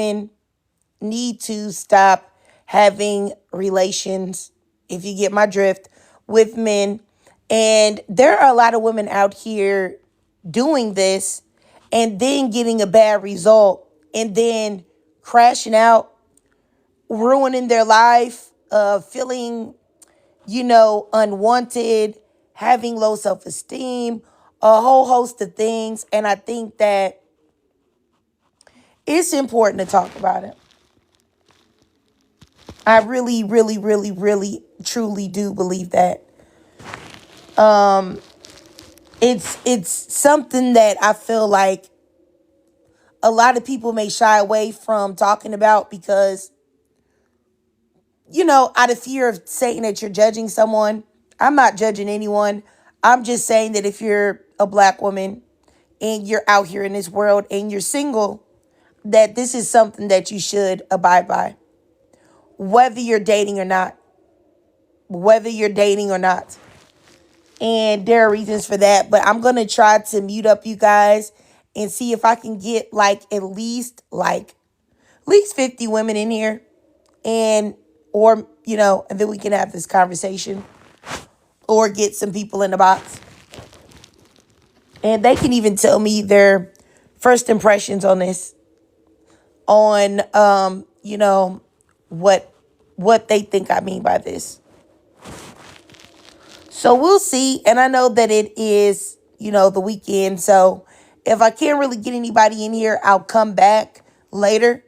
women need to stop having relations, if you get my drift, with men. And there are a lot of women out here doing this and then getting a bad result and then crashing out, ruining their life, feeling, unwanted, having low self esteem, a whole host of things. And I think that it's important to talk about it. I really, really, really, really, truly do believe that. It's something that I feel like a lot of people may shy away from talking about because, out of fear of saying that you're judging someone. I'm not judging anyone. I'm just saying that if you're a black woman and you're out here in this world and you're single, that this is something that you should abide by, whether you're dating or not. Whether you're dating or not. And there are reasons for that. But I'm going to try to mute up you guys and see if I can get at least 50 women in here. And and then we can have this conversation or get some people in the box. And they can even tell me their first impressions on this, on what they think I mean by this. So we'll see. And I know that it is, the weekend. So if I can't really get anybody in here, I'll come back later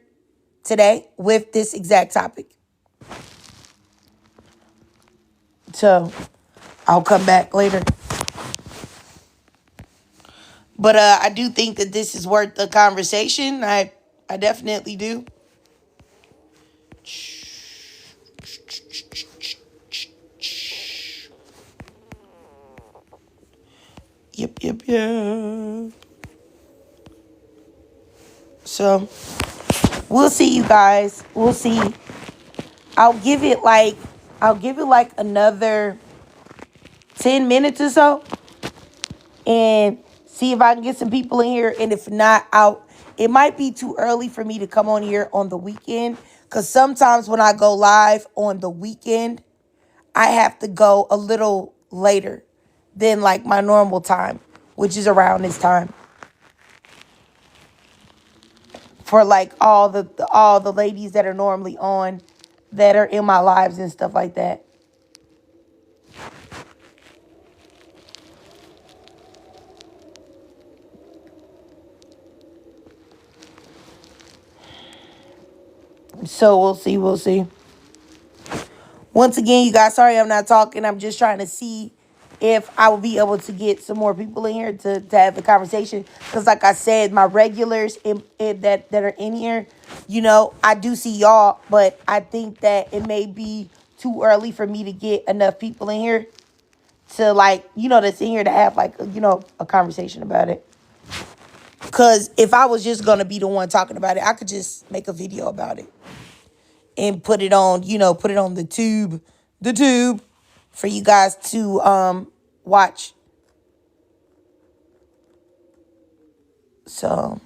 today with this exact topic. So I'll come back later. But I do think that this is worth the conversation. I definitely do. Yep. So we'll see, you guys. We'll see. I'll give it like another 10 minutes or so and see if I can get some people in here. And if not, it might be too early for me to come on here on the weekend, because sometimes when I go live on the weekend, I have to go a little later than like my normal time, which is around this time, for like all the ladies that are normally on, that are in my lives and stuff like that. So we'll see. Once again, you guys, sorry I'm not talking. I'm just trying to see if I will be able to get some more people in here to have the conversation. Because like I said, my regulars that are in here, I do see y'all. But I think that it may be too early for me to get enough people in here to that's in here to have a conversation about it. Because if I was just going to be the one talking about it, I could just make a video about it and put it on the tube for you guys to watch. So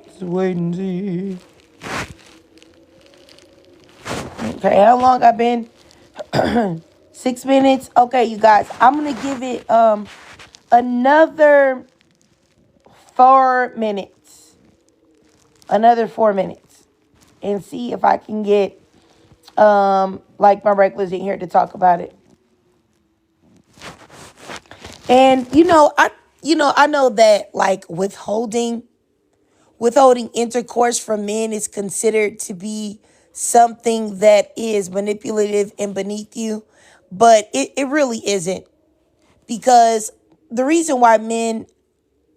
let's wait and see. Okay, how long I've been? 6 minutes. Okay, you guys, I'm gonna give it another 4 minutes. Another 4 minutes. And see if I can get my regulars in here to talk about it. And I know that withholding intercourse from men is considered to be something that is manipulative and beneath you, but it really isn't. Because the reason why men,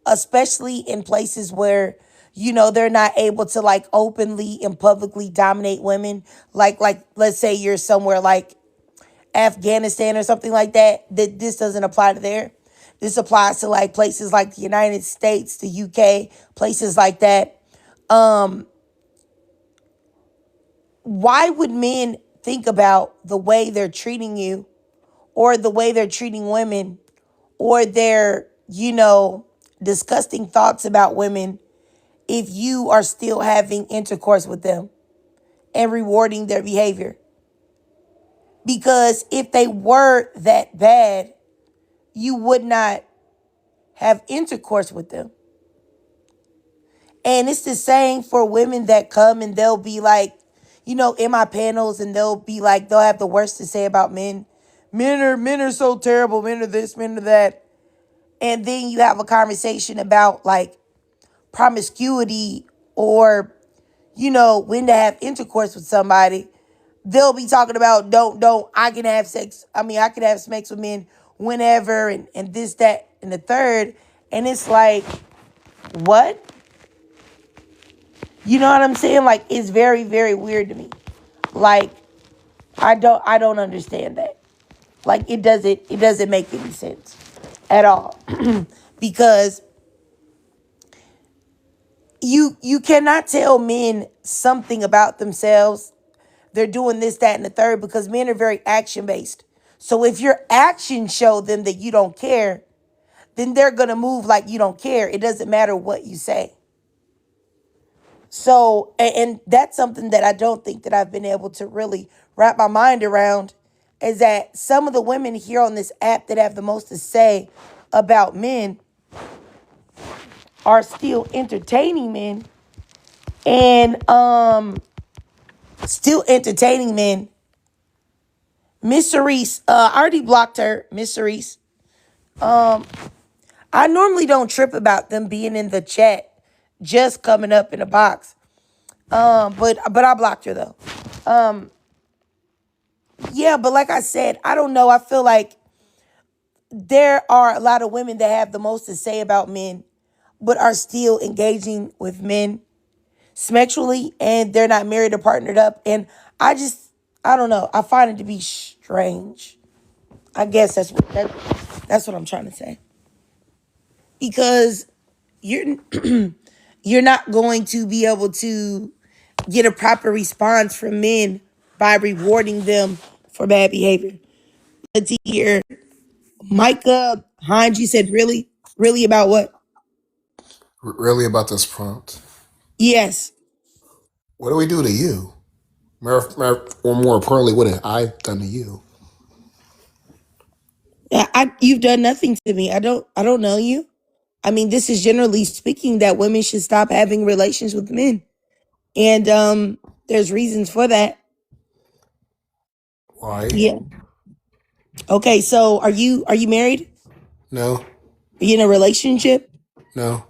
especially in places where they're not able to openly and publicly dominate women, like let's say you're somewhere like Afghanistan or something like that this doesn't apply to there. This applies to places like the United States, the UK, places like that. Um, why would men think about the way they're treating you or the way they're treating women or their, disgusting thoughts about women if you are still having intercourse with them and rewarding their behavior? Because if they were that bad, you would not have intercourse with them. And it's the same for women that come and they'll be like, in my panels, and they'll be like, they'll have the worst to say about men. Men are so terrible. Men are this, men are that. And then you have a conversation about like promiscuity or, when to have intercourse with somebody. They'll be talking about I can have sex. I can have sex with men whenever and this, that, and the third. And it's like, what? You know what I'm saying? Like, it's very, very weird to me. Like, I don't understand that. Like, it doesn't make any sense at all. Because you cannot tell men something about themselves. They're doing this, that, and the third, because men are very action based. So if your actions show them that you don't care, then they're gonna move like you don't care. It doesn't matter what you say. So, and that's something that I don't think that I've been able to really wrap my mind around, is that some of the women here on this app that have the most to say about men are still entertaining men and still entertaining men. Miss Cerise, I already blocked her, Miss Cerise. I normally don't trip about them being in the chat, just coming up in a box. But I blocked her though. Yeah, but like I said, I don't know. I feel like there are a lot of women that have the most to say about men, but are still engaging with men sexually, and they're not married or partnered up. And I don't know. I find it to be strange. I guess that's what I'm trying to say. Because you're you're not going to be able to get a proper response from men by rewarding them for bad behavior. Let's see here. Micah Hines, you said really? Really about what? Really about this prompt. Yes. What do we do to you? Or more importantly, what have I done to you? You've done nothing to me. I don't know you. I mean, this is generally speaking that women should stop having relations with men. And there's reasons for that. Why? Yeah. Okay, so are you married? No, Are you in a relationship? no.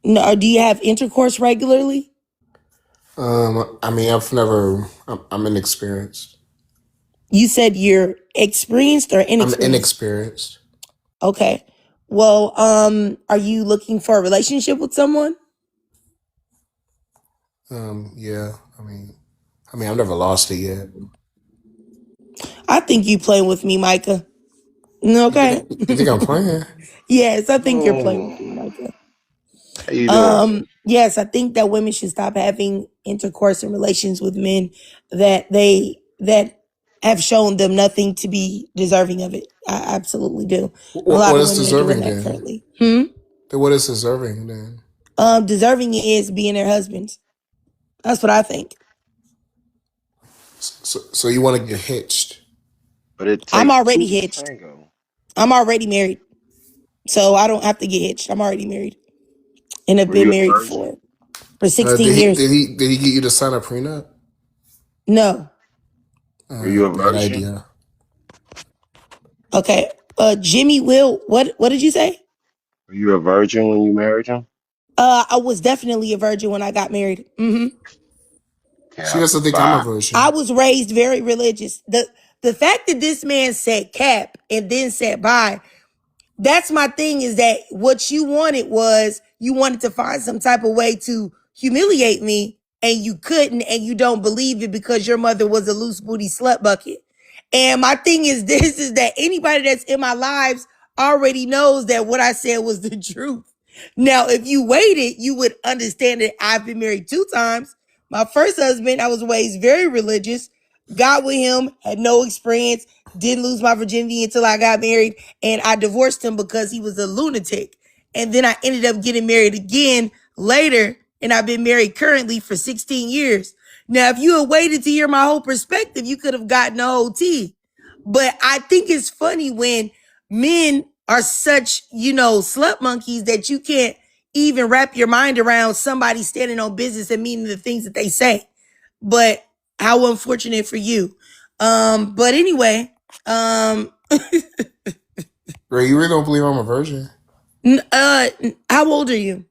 No, or do you have intercourse regularly? I've never. I'm inexperienced. You said you're experienced or I'm inexperienced? inexperienced. Okay. Well, are you looking for a relationship with someone? Yeah. I've never lost it yet. I think you playing with me, Micah. You think? Okay. You think I'm playing? Yes, I think you're playing with me, Mm, Micah. how you doing? Yes, I think that women should stop having intercourse and relations with men that have shown them nothing to be deserving of it. I absolutely do. And a lot What of is women are doing deserving that then? currently. Then what is deserving then? Deserving is being their husbands. That's what I think. So you want to get hitched? But it I'm takes two already to hitched. tango. I'm already married. So I don't have to get hitched. I'm already married and have Were been you a married virgin? for Did 16 he years. did he did he get you to sign a prenup? No. Were you a Bad virgin? idea. Okay. Jimmy Will, what did you say? Were you a virgin when you married him? I was definitely a virgin when I got married. She Cap. doesn't think I'm a Bye. I virgin. was raised very religious. The fact that this man said cap and then said bye, that's my thing, is that what you wanted was you wanted to find some type of way to humiliate me, and you couldn't, and you don't believe it because your mother was a loose booty slut bucket. And my thing is this, is that anybody that's in my lives already knows that what I said was the truth. Now, if you waited, you would understand that I've been married 2 times. My first husband, I was raised very religious, got with him, had no experience, didn't lose my virginity until I got married, and I divorced him because he was a lunatic. And then I ended up getting married again later, and I've been married currently for 16 years. Now, if you had waited to hear my whole perspective, you could have gotten the whole tea. But I think it's funny when men are such, slut monkeys that you can't even wrap your mind around somebody standing on business and meaning the things that they say. But how unfortunate for you. But anyway, Ray, you really don't believe I'm a virgin? how old are you?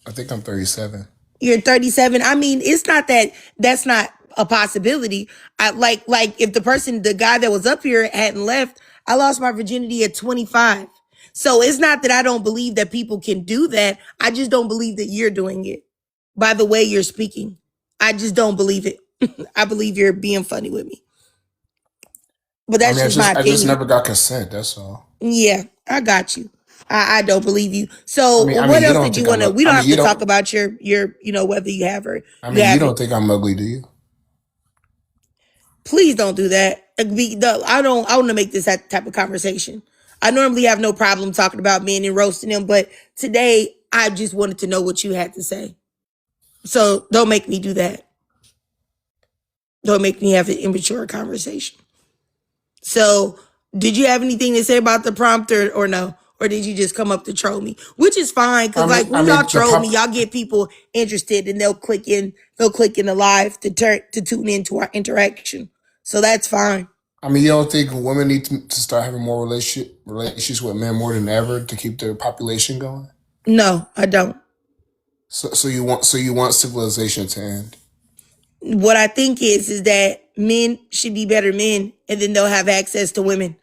I think I'm 37. You're 37. I mean, it's not that that's not a possibility. I like if the guy that was up here hadn't left, I lost my virginity at 25. So it's not that I don't believe that people can do that. I just don't believe that you're doing it by the way you're speaking. I just don't believe it. I believe you're being funny with me. But that's just my I just opinion. never got consent. That's all. Yeah, I got you. I don't believe you. So I what mean, you else don't did you think want to? I'm. We don't I have mean, you to talk don't. about your whether you have or I you mean, you haven't. don't think I'm ugly, do you? Please don't do that. I don't want to make this that type of conversation. I normally have no problem talking about men and roasting them, but today I just wanted to know what you had to say. So don't make me do that. Don't make me have an immature conversation. So did you have anything to say about the prompt or no? Or did you just come up to troll me? Which is fine, because like when y'all troll me, y'all get people interested and they'll click in the live to tune into our interaction. So that's fine. I mean, you don't think women need to start having more relationships with men more than ever to keep their population going? No, I don't. So you want civilization to end? What I think is that men should be better men, and then they'll have access to women.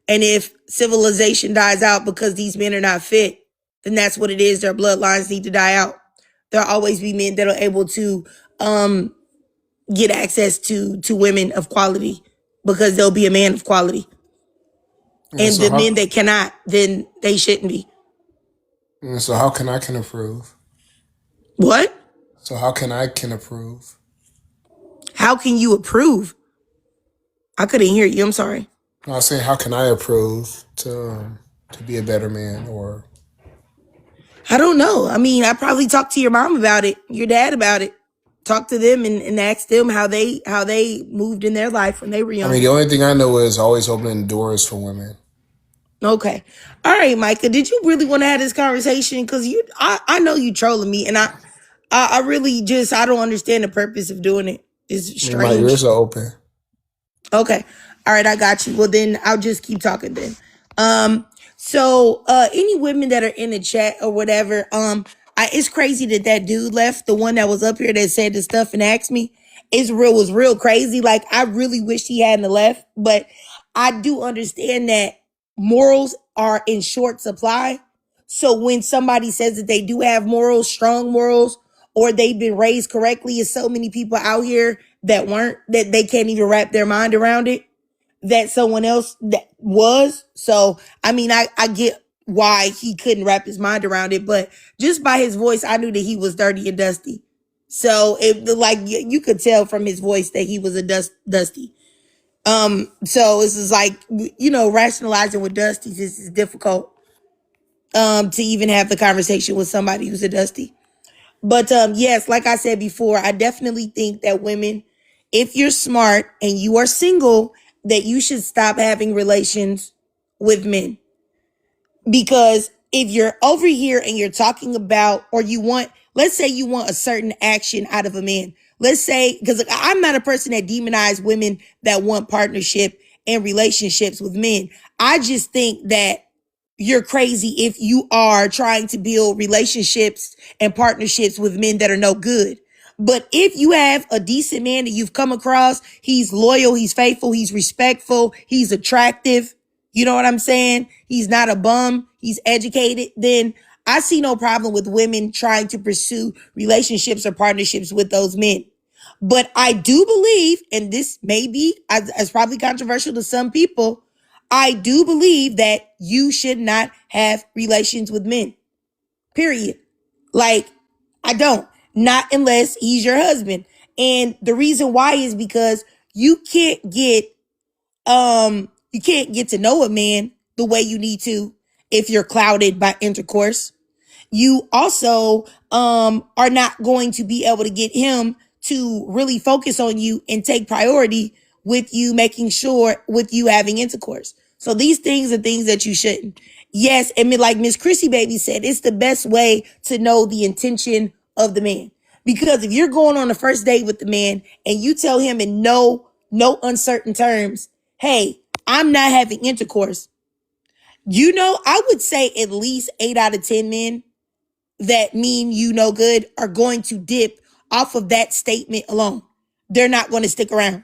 And if civilization dies out because these men are not fit, then that's what it is. Their bloodlines need to die out. There'll always be men that are able to get access to women of quality because they'll be a man of quality. And so the men that cannot, then they shouldn't be. So how can I approve? What? So how can I approve? How can you approve? I couldn't hear you. I'm sorry. No, I was saying, how can I approve to be a better man? Or I don't know. I mean, I probably talked to your mom about it, your dad about it. Talk to them and ask them how they moved in their life when they were young. I mean, the only thing I know is always opening doors for women. Okay. All right, Micah, did you really want to have this conversation? Because I know you trolling me, and I really just, I don't understand the purpose of doing it. It's strange. My ears are open. Okay. All right, I got you. Well, then I'll just keep talking then. So any women that are in the chat or whatever, it's crazy that dude left, the one that was up here that said the stuff and asked me. Was real crazy. Like, I really wish he hadn't left, but I do understand that morals are in short supply. So when somebody says that they do have morals, strong morals, or they've been raised correctly, is so many people out here that weren't, that they can't even wrap their mind around it, that someone else that was. So, I mean, I get why he couldn't wrap his mind around it, but just by his voice, I knew that he was dirty and dusty. So you could tell from his voice that he was a dusty. So this is like, rationalizing with dusties is difficult, to even have the conversation with somebody who's a dusty. But, yes, like I said before, I definitely think that women, if you're smart and you are single, that you should stop having relations with men. Because if you're over here and you're talking about, or let's say you want a certain action out of a man. Let's say, because I'm not a person that demonizes women that want partnership and relationships with men. I just think that you're crazy if you are trying to build relationships and partnerships with men that are no good. But if you have a decent man that you've come across, he's loyal, he's faithful, he's respectful, he's attractive, you know what I'm saying? He's not a bum, he's educated, then I see no problem with women trying to pursue relationships or partnerships with those men. But I do believe, and this may be as probably controversial to some people, I do believe that you should not have relations with men. Period. Like, I don't. Not unless he's your husband. And the reason why is because you can't get to know a man the way you need to if you're clouded by intercourse. You also are not going to be able to get him to really focus on you and take priority with you making sure with you having intercourse. So these things are things that you shouldn't. Yes, and like Miss Chrissy Baby said, it's the best way to know the intention of the man. Because if you're going on a first date with the man and you tell him in no uncertain terms, hey, I'm not having intercourse. I would say at least 8 out of 10 men that mean you no good are going to dip off of that statement alone. They're not going to stick around.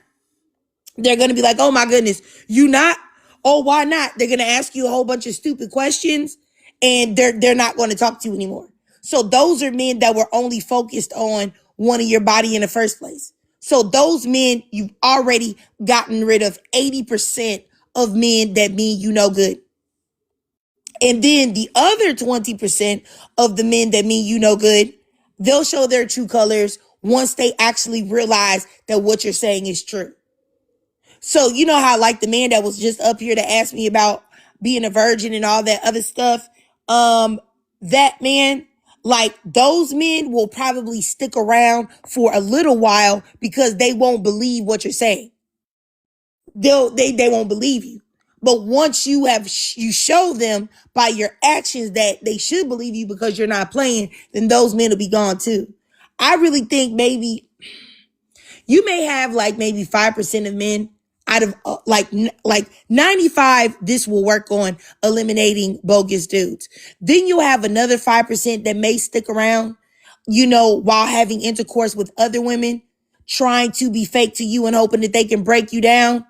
They're going to be like, oh my goodness, you not? Oh, why not? They're going to ask you a whole bunch of stupid questions and they're not going to talk to you anymore. So those are men that were only focused on wanting your body in the first place. So those men, you've already gotten rid of 80% of men that mean you no good. And then the other 20% of the men that mean you no good, they'll show their true colors once they actually realize that what you're saying is true. So you know how like the man that was just up here to ask me about being a virgin and all that other stuff, that man, like those men will probably stick around for a little while because they won't believe what you're saying. They won't believe you. But once you show them by your actions that they should believe you because you're not playing, then those men will be gone too. I really think maybe you may have like maybe 5% of men out of like 95. This will work on eliminating bogus dudes. Then you'll have another 5% that may stick around, while having intercourse with other women, trying to be fake to you and hoping that they can break you down.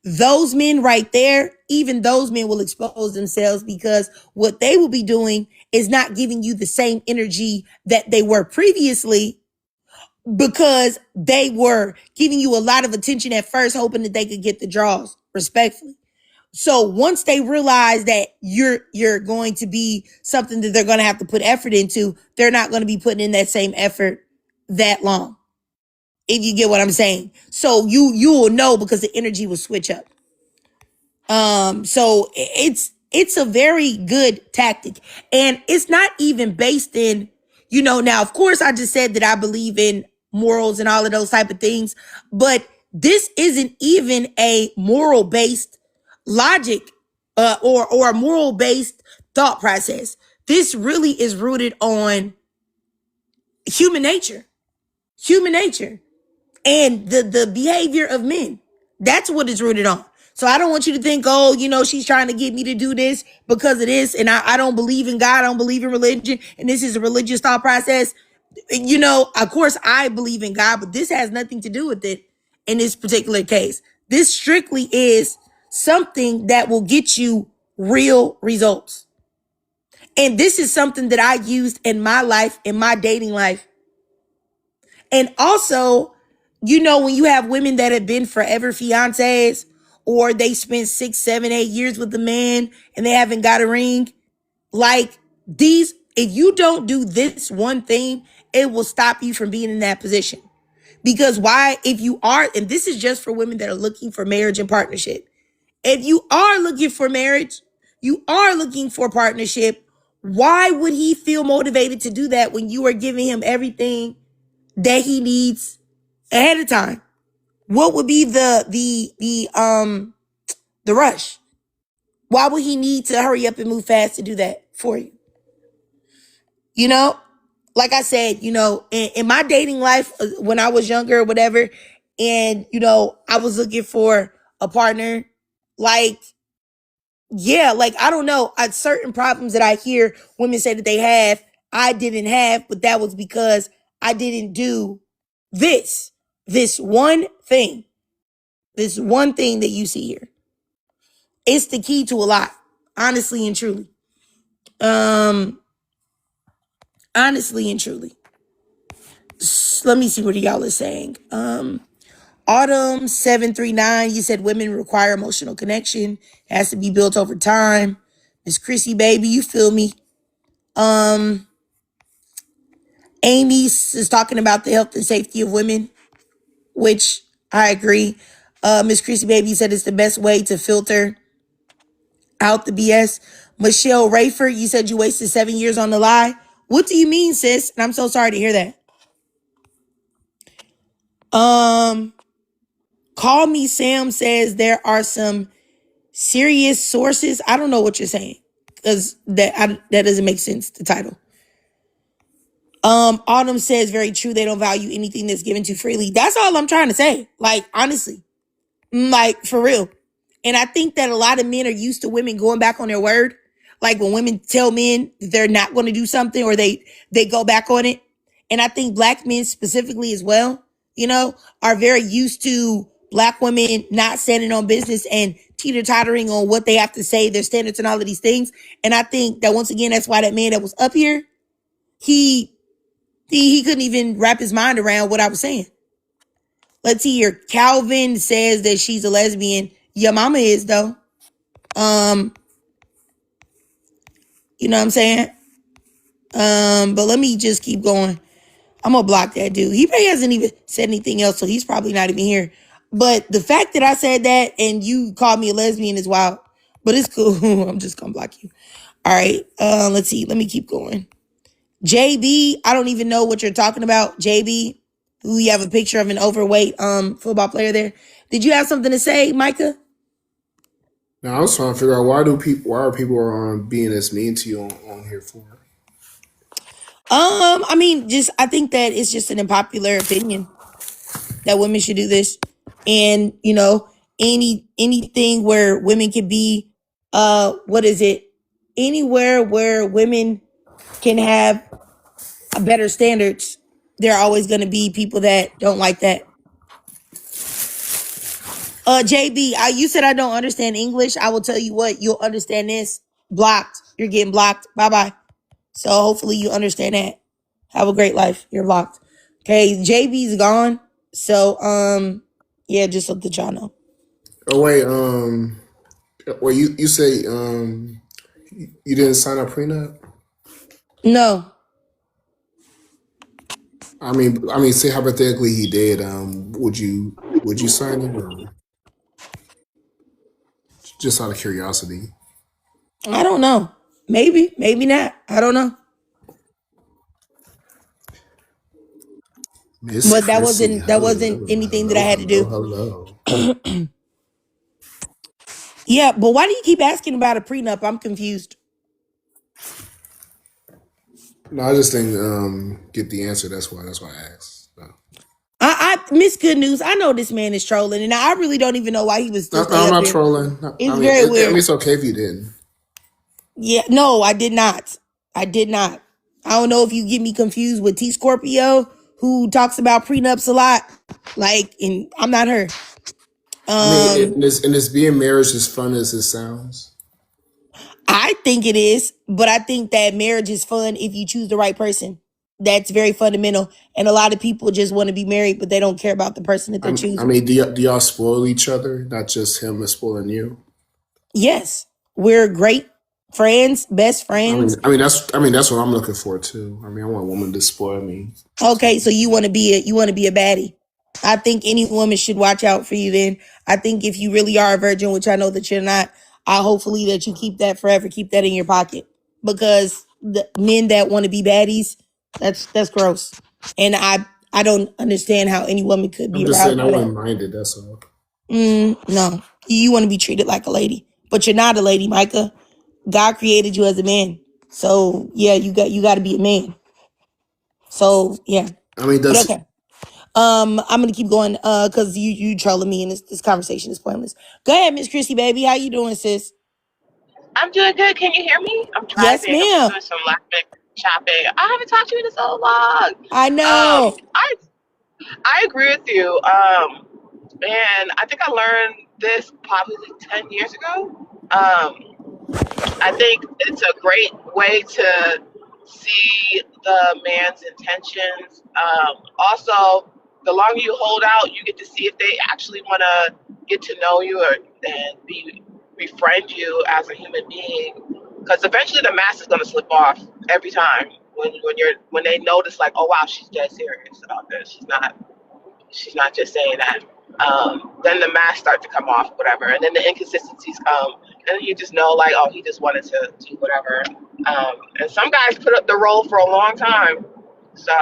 Those men right there, even those men will expose themselves because what they will be doing is not giving you the same energy that they were previously because they were giving you a lot of attention at first, hoping that they could get the draws, respectfully. So once they realize that you're going to be something that they're going to have to put effort into, they're not going to be putting in that same effort that long. If you get what I'm saying. So you will know because the energy will switch up. So it's a very good tactic. And it's not even based in, now of course I just said that I believe in morals and all of those type of things, but this isn't even a moral based logic, or a moral based thought process. This really is rooted on human nature and the behavior of men. That's what it's rooted on. So I don't want you to think, she's trying to get me to do this because of this. And I don't believe in God. I don't believe in religion. And this is a religious thought process. Of course I believe in God, but this has nothing to do with it in this particular case. This strictly is something that will get you real results. And this is something that I used in my life, in my dating life. And also, when you have women that have been forever fiancés, or they spent 6, 7, 8 years with the man and they haven't got a ring, like these, if you don't do this one thing, it will stop you from being in that position. Because if you are, and this is just for women that are looking for marriage and partnership. If you are looking for marriage, you are looking for partnership, why would he feel motivated to do that when you are giving him everything that he needs ahead of time? What would be the rush? Why would he need to hurry up and move fast to do that for you? Like I said, in my dating life when I was younger or whatever, and I was looking for a partner, like, yeah, like, I don't know, certain problems that I hear women say that they have, I didn't have, but that was because I didn't do this one thing that you see here. It's the key to a lot, honestly and truly. Honestly and truly. Let me see what y'all are saying. Autumn 739, you said women require emotional connection. It has to be built over time. Miss Chrissy Baby, you feel me? Amy is talking about the health and safety of women, which I agree. Miss Chrissy Baby said it's the best way to filter out the BS. Michelle Rayford, you said you wasted 7 years on the lie. What do you mean, sis? And I'm so sorry to hear that. Call Me Sam says there are some serious sources. I don't know what you're saying because that doesn't make sense. The title. Autumn says very true. They don't value anything that's given too freely. That's all I'm trying to say. Like, honestly, like for real. And I think that a lot of men are used to women going back on their word. Like when women tell men they're not going to do something or they go back on it. And I think black men specifically as well, are very used to black women not standing on business and teeter-tottering on what they have to say, their standards and all of these things. And I think that once again, that's why that man that was up here, he couldn't even wrap his mind around what I was saying. Let's see here. Calvin says that she's a lesbian. Your mama is though. You know what I'm saying? But let me just keep going. I'm gonna block that dude. He probably hasn't even said anything else, so he's probably not even here. But the fact that I said that and you called me a lesbian is wild. But it's cool. I'm just gonna block you. All right. Let's see. Let me keep going. JB, I don't even know what you're talking about. JB, who you have a picture of an overweight football player there. Did you have something to say, Micah? Now I was trying to figure out why are people being as mean to you on here for? I mean, I think that it's just an unpopular opinion that women should do this. And, anything where women can be anywhere where women can have better standards, there are always going to be people that don't like that. JB, you said I don't understand English. I will tell you what, you'll understand this. Blocked. You're getting blocked. Bye-bye. So hopefully you understand that. Have a great life. You're blocked. Okay, JB's gone. So, yeah, just so that y'all know. Oh wait, well you say you didn't sign a prenup? No. I mean, say hypothetically he did. Would you sign it or just out of curiosity? I don't know. Maybe not. I don't know. Miss But that Chrissy, wasn't anything that I had to do. Hello. Yeah, but why do you keep asking about a prenup? I'm confused. No, I just didn't get the answer. That's why I asked. No. I miss Good News. I know this man is trolling, and I really don't even know why he was still I'm up not here. trolling. No, It's very weird. it's okay if you didn't. Yeah, no, I did not. I don't know if you get me confused with T Scorpio, who talks about prenups a lot. Like, and I'm not her. I mean, and is being marriage as fun as it sounds? I think it is, but I think that marriage is fun if you choose the right person. That's very fundamental. And a lot of people just want to be married, but they don't care about the person that they're choosing. I mean, do y'all spoil each other? Not just him is spoiling you? Yes. We're great friends, best friends. I mean that's what I'm looking for too. I mean, I want a woman to spoil me. Okay, so you want to be a baddie. I think any woman should watch out for you then. I think if you really are a virgin, which I know that you're not, hopefully that you keep that forever, keep that in your pocket. Because the men that want to be baddies, that's gross. And I don't understand how any woman could be I'm just aroused saying I by that. wouldn't mind it, that's all. No. You want to be treated like a lady. But you're not a lady, Micah. God created you as a man. So yeah, you got to be a man. So yeah. I mean, But okay. I'm gonna keep going because you trolling me and this conversation is pointless. Go ahead, Miss Chrissy, baby. How you doing, sis? I'm doing good. Can you hear me? I'm Yes, driving. I'm just ma'am. doing some last minute shopping. I haven't talked to you in so long. I know. I agree with you. And I think I learned this probably like 10 years ago. I think it's a great way to see the man's intentions. Also, the longer you hold out, you get to see if they actually want to get to know you and befriend you as a human being. because eventually the mask is going to slip off every time when they notice, like, oh wow, she's dead serious about this. She's not just saying that. Then the masks start to come off, whatever, and then the inconsistencies come, and you just know, like, oh, he just wanted to do whatever. And some guys put up the role for a long time. So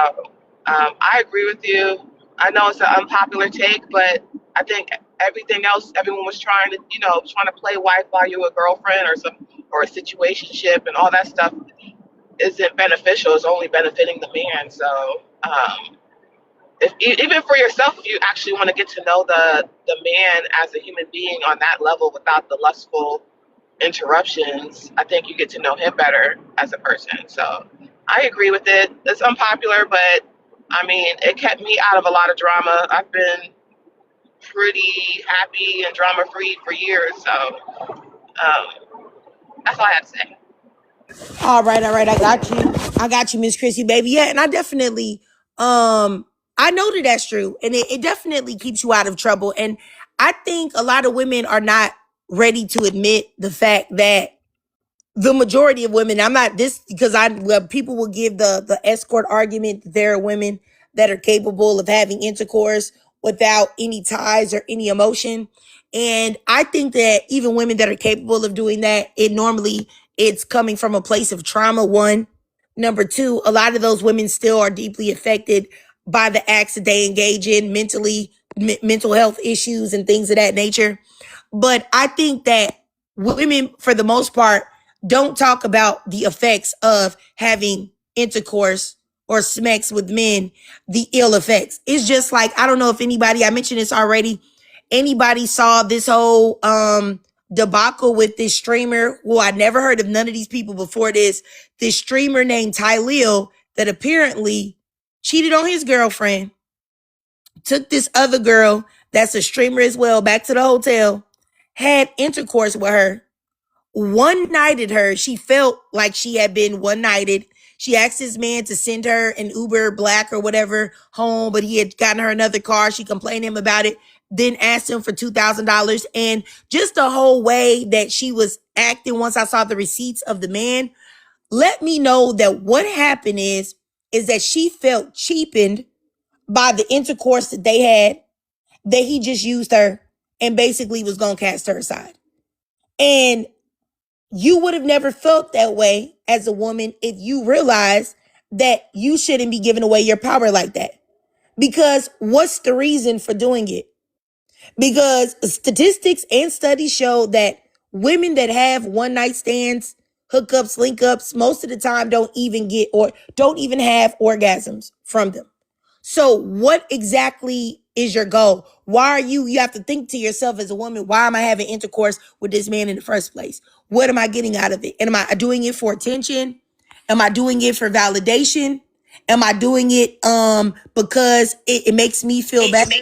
I agree with you. I know it's an unpopular take, but I think everything else, everyone was trying to play wife while you're a girlfriend or a situationship, and all that stuff isn't beneficial. It's only benefiting the man. So even for yourself, if you actually want to get to know the man as a human being on that level without the lustful interruptions, I think you get to know him better as a person. So I agree with it. It's unpopular, but I mean, it kept me out of a lot of drama. I've been pretty happy and drama free for years. So that's all I have to say. All right. I got you, Miss Chrissy, baby. Yeah, and I definitely, I know that's true, and it definitely keeps you out of trouble. And I think a lot of women are not ready to admit the fact that the majority of women, I'm not this because people will give the escort argument that there are women that are capable of having intercourse without any ties or any emotion. And I think that even women that are capable of doing that, it's coming from a place of trauma, one. Number two, a lot of those women still are deeply affected by the acts that they engage in mentally, mental health issues and things of that nature. But I think that women, for the most part, don't talk about the effects of having intercourse or sex with men, the ill effects. It's just like, I don't know if anybody, I mentioned this already, anybody saw this whole debacle with this streamer who I never heard of none of these people before this streamer named Tylil that apparently cheated on his girlfriend, took this other girl that's a streamer as well back to the hotel, had intercourse with her, one-nighted her. She felt like she had been one-nighted. She asked his man to send her an Uber Black or whatever home, but he had gotten her another car. She complained to him about it, then asked him for $2,000. And just the whole way that she was acting once I saw the receipts of the man, let me know that what happened is that she felt cheapened by the intercourse that they had, that he just used her and basically was going to cast her aside. And you would have never felt that way as a woman if you realized that you shouldn't be giving away your power like that. Because what's the reason for doing it? Because statistics and studies show that women that have one night stands, hookups, link ups, most of the time don't even have orgasms from them. So what exactly is your goal? Why are you have to think to yourself as a woman, why am I having intercourse with this man in the first place? What am I getting out of it? And am I doing it for attention? Am I doing it for validation? Am I doing it because it makes me feel better?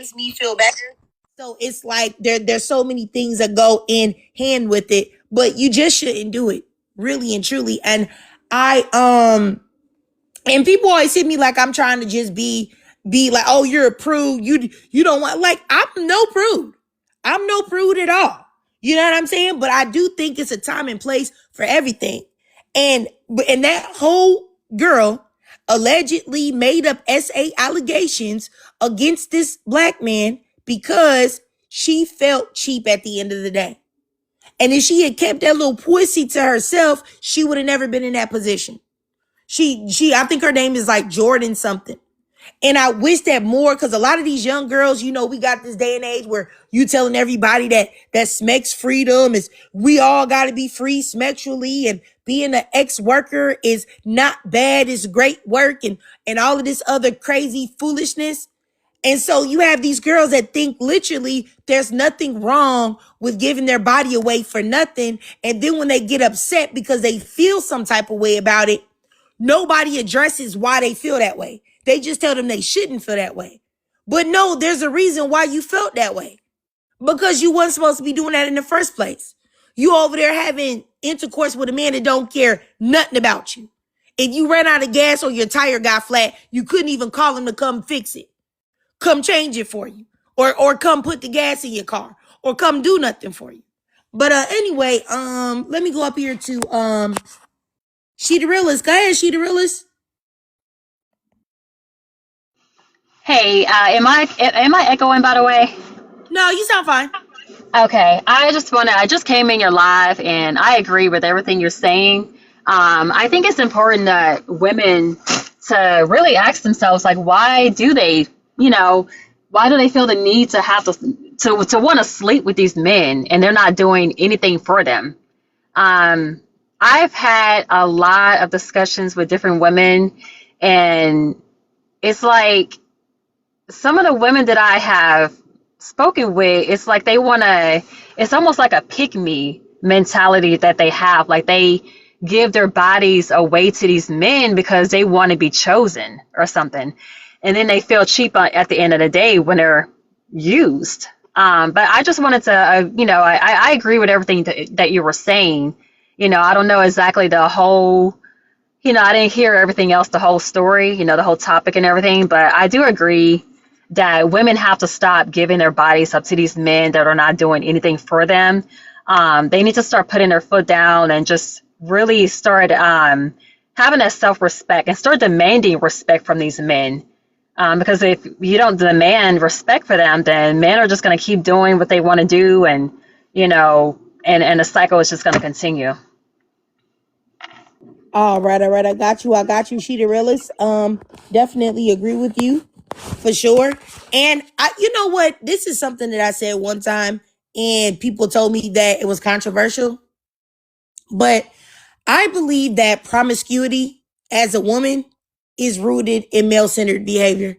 So it's like there's so many things that go in hand with it, but you just shouldn't do it, really and truly. And and people always hit me like I'm trying to just be like, oh, you're a prude. You don't want, like, I'm no prude. I'm no prude at all. You know what I'm saying? But I do think it's a time and place for everything. And that whole girl allegedly made up SA allegations against this black man because she felt cheap at the end of the day. And if she had kept that little pussy to herself, she would have never been in that position. I think her name is like Jordan something. And I wish that more, because a lot of these young girls, we got this day and age where you telling everybody that sex freedom is, we all got to be free sexually, and being an ex-worker is not bad, it's great work, and all of this other crazy foolishness. And so you have these girls that think literally there's nothing wrong with giving their body away for nothing. And then when they get upset because they feel some type of way about it, nobody addresses why they feel that way. They just tell them they shouldn't feel that way. But no, there's a reason why you felt that way. Because you weren't supposed to be doing that in the first place. You over there having intercourse with a man that don't care nothing about you. If you ran out of gas or your tire got flat, you couldn't even call him to come fix it. Come change it for you. Or come put the gas in your car. Or come do nothing for you. But anyway, let me go up here to She the Realist. Go ahead, She the Realist. Hey, am I echoing by the way? No, you sound fine. Okay, I just came in your live and I agree with everything you're saying. I think it's important that women to really ask themselves like you know, why do they feel the need to have to want to sleep with these men and they're not doing anything for them? Um, I've had a lot of discussions with different women and it's like some of the women that I have spoken with, it's like it's almost like a pick me mentality that they have. Like they give their bodies away to these men because they want to be chosen or something. And then they feel cheap at the end of the day when they're used. But I just wanted to, I agree with everything that you were saying. I don't know exactly the whole I didn't hear everything else, the whole story, the whole topic and everything, but I do agree that women have to stop giving their bodies up to these men that are not doing anything for them. They need to start putting their foot down and just really start having that self-respect and start demanding respect from these men. Because if you don't demand respect for them, then men are just going to keep doing what they want to do, and and the cycle is just going to continue. All right, all right. I got you. I got you, She the Realist. Definitely agree with you for sure. And you know what? This is something that I said one time, and people told me that it was controversial. But I believe that promiscuity as a woman is rooted in male-centered behavior.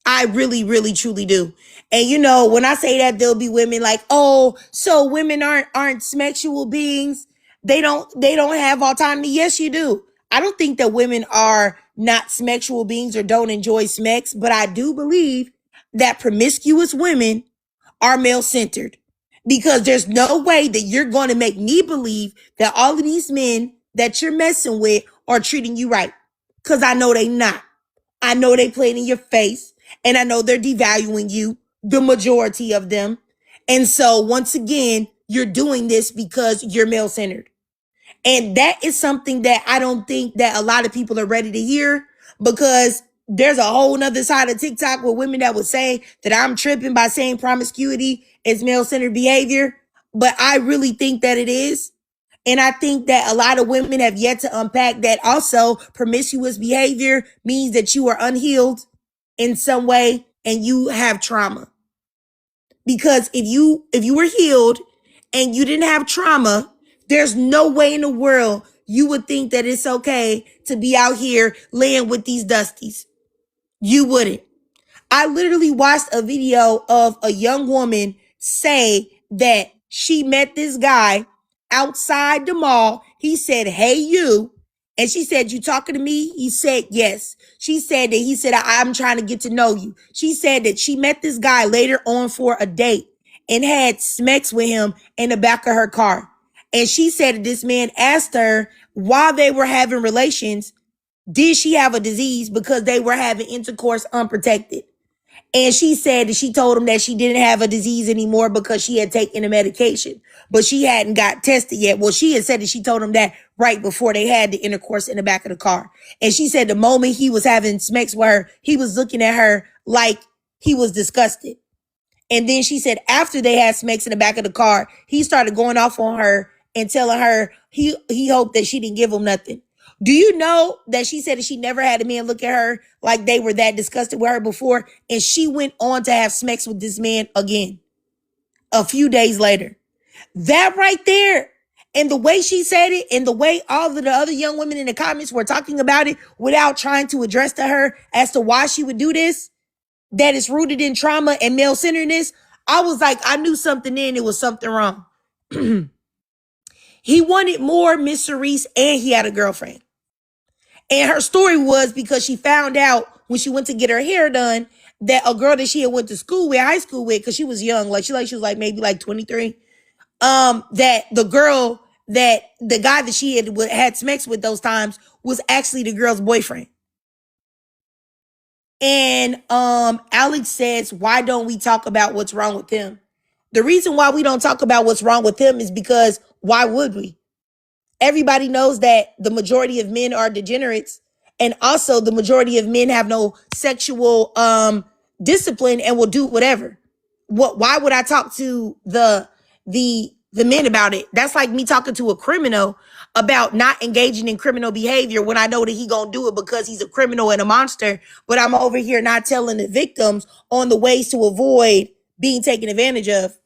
I really, really, truly do. And when I say that, there'll be women like, "Oh, so women aren't sexual beings. They don't have autonomy." Yes, you do. I don't think that women are not sexual beings or don't enjoy sex, but I do believe that promiscuous women are male centered, because there's no way that you're going to make me believe that all of these men that you're messing with are treating you right, because I know they not. I know they playing in your face, and I know they're devaluing you, the majority of them. And so once again, you're doing this because you're male centered. And that is something that I don't think that a lot of people are ready to hear, because there's a whole nother side of TikTok with women that would say that I'm tripping by saying promiscuity is male centered behavior. But I really think that it is. And I think that a lot of women have yet to unpack that also promiscuous behavior means that you are unhealed in some way and you have trauma. Because if you were healed and you didn't have trauma, there's no way in the world you would think that it's okay to be out here laying with these dusties. You wouldn't. I literally watched a video of a young woman say that she met this guy outside the mall. He said, "Hey, you." And she said, "You talking to me?" He said, "Yes." She said that he said, "I'm trying to get to know you." She said that she met this guy later on for a date and had sex with him in the back of her car. And she said that this man asked her while they were having relations, did she have a disease, because they were having intercourse unprotected. And she said that she told him that she didn't have a disease anymore because she had taken the medication, but she hadn't got tested yet. Well, she had said that she told him that right before they had the intercourse in the back of the car. And she said the moment he was having sex with her, he was looking at her like he was disgusted. And then she said after they had sex in the back of the car, he started going off on her and telling her he hoped that she didn't give him nothing. Do you know that she said that she never had a man look at her like they were that disgusted with her before? And she went on to have sex with this man again a few days later. That right there, and the way she said it, and the way all of the other young women in the comments were talking about it without trying to address to her as to why she would do this, that is rooted in trauma and male centeredness, I was like, I knew something then, it was something wrong. He wanted more, Miss Cerise, and he had a girlfriend. And her story was because she found out when she went to get her hair done that a girl that she had went to school with, high school with, because she was young, she was like maybe like 23, that the guy that she had sex with those times was actually the girl's boyfriend. And Alex says, why don't we talk about what's wrong with him? The reason why we don't talk about what's wrong with him is because why would we? Everybody knows that the majority of men are degenerates, and also the majority of men have no sexual discipline and will do whatever. Why would I talk to the men about it? That's like me talking to a criminal about not engaging in criminal behavior when I know that he gonna do it because he's a criminal and a monster, but I'm over here not telling the victims on the ways to avoid being taken advantage of.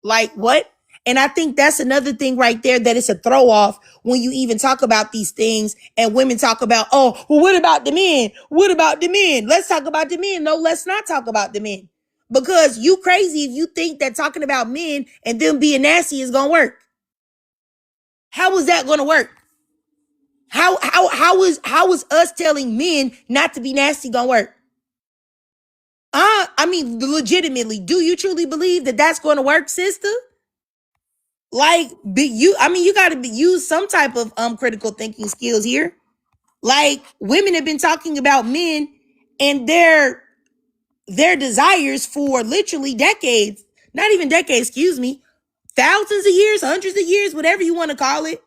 Like what? And I think that's another thing right there, that it's a throw off when you even talk about these things and women talk about, oh, well, what about the men? What about the men? Let's talk about the men. No, let's not talk about the men. Because you crazy if you think that talking about men and them being nasty is gonna work. How is that gonna work? How is us telling men not to be nasty gonna work? I mean, legitimately, do you truly believe that that's gonna work, sister? Like, you got to use some type of critical thinking skills here. Like, women have been talking about men and their desires for literally decades, not even decades, excuse me, thousands of years, hundreds of years, whatever you want to call it.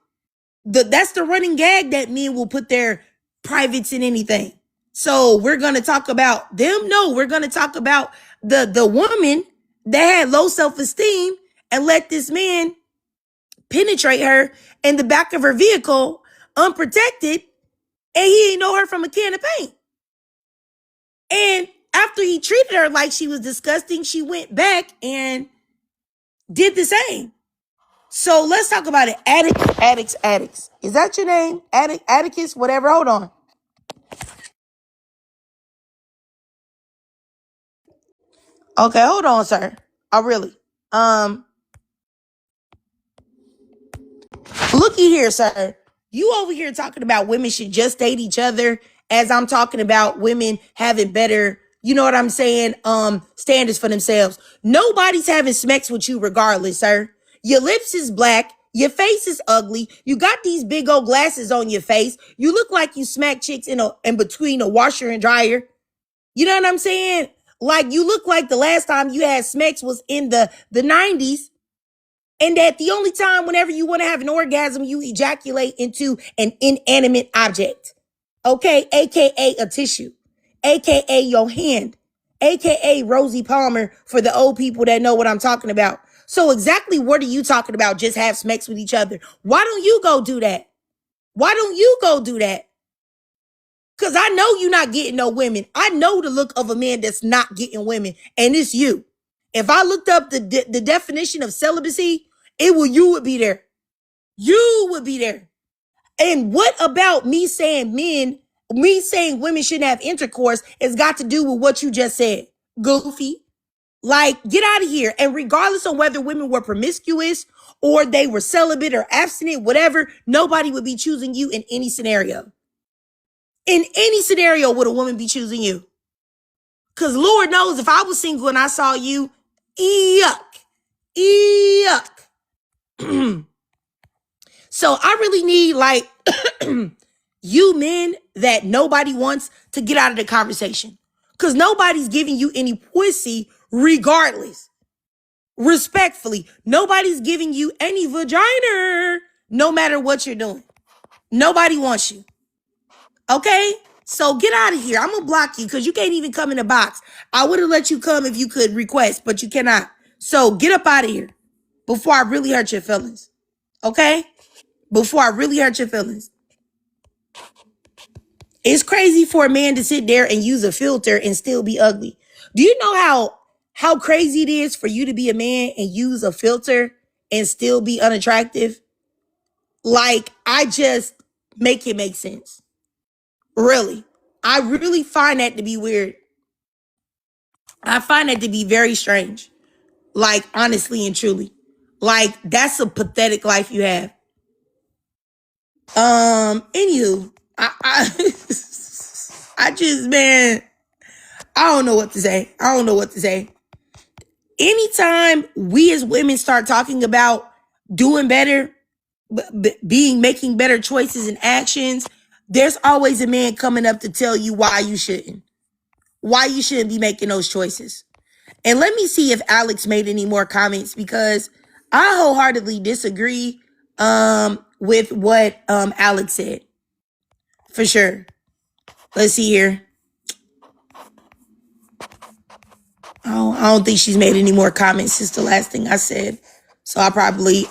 That's the running gag, that men will put their privates in anything. So we're going to talk about them? No, we're going to talk about the woman that had low self-esteem and let this man penetrate her in the back of her vehicle unprotected, and he didn't know her from a can of paint. And after he treated her like she was disgusting, she went back and did the same. So let's talk about it. Addicts. Is that your name? Atticus, whatever. Hold on. Okay, hold on, sir. Oh, really? Looky here, sir. You over here talking about women should just date each other, as I'm talking about women having better, you know what I'm saying, standards for themselves. Nobody's having sex with you regardless, sir. Your lips is black. Your face is ugly. You got these big old glasses on your face. You look like you smack chicks in between a washer and dryer. You know what I'm saying? Like, you look like the last time you had sex was in the 90s. And that the only time whenever you want to have an orgasm, you ejaculate into an inanimate object. Okay? AKA a tissue. AKA your hand. AKA Rosie Palmer for the old people that know what I'm talking about. So exactly what are you talking about? Just have sex with each other. Why don't you go do that? Why don't you go do that? Because I know you're not getting no women. I know the look of a man that's not getting women, and it's you. If I looked up the definition of celibacy, you would be there. You would be there. And what about me saying women shouldn't have intercourse has got to do with what you just said? Goofy. Like, get out of here. And regardless of whether women were promiscuous or they were celibate or abstinent, whatever, nobody would be choosing you in any scenario. In any scenario would a woman be choosing you. Because Lord knows if I was single and I saw you, yuck. So I really need, like, you men that nobody wants to get out of the conversation. Because nobody's giving you any pussy regardless. Respectfully, nobody's giving you any vagina no matter what you're doing. Nobody wants you. Okay? So get out of here. I'm going to block you because you can't even come in the box. I would have let you come if you could request, but you cannot. So get up out of here before I really hurt your feelings. Okay? Before I really hurt your feelings. It's crazy for a man to sit there and use a filter and still be ugly. Do you know how crazy it is for you to be a man and use a filter and still be unattractive? Like, I just make it make sense. Really. I really find that to be weird. I find that to be very strange. Like, honestly and truly. Like, that's a pathetic life you have. Anywho, I just, man, I don't know what to say. Anytime we as women start talking about doing better, making better choices and actions, there's always a man coming up to tell you why you shouldn't be making those choices. And let me see if Alex made any more comments because I wholeheartedly disagree with what Alex said. For sure. Let's see here. Oh, I don't think she's made any more comments since the last thing I said. So I probably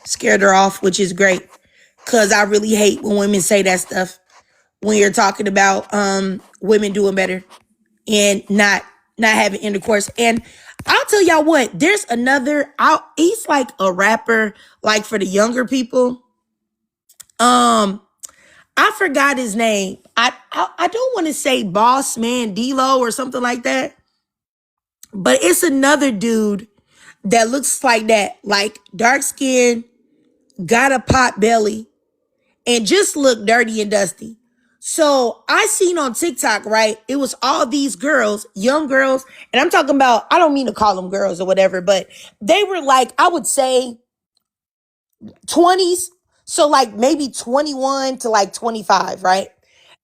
scared her off, which is great. Cause I really hate when women say that stuff when you're talking about women doing better and not having intercourse. And I'll tell y'all what, there's another he's like a rapper, like for the younger people. I forgot his name. I don't want to say Boss Man D-Lo or something like that. But it's another dude that looks like that, like dark skin, got a pot belly, and just look dirty and dusty. So I seen on TikTok, right? It was all these girls, young girls, and I'm talking about, I don't mean to call them girls or whatever, but they were like, I would say 20s. So like maybe 21 to like 25, right?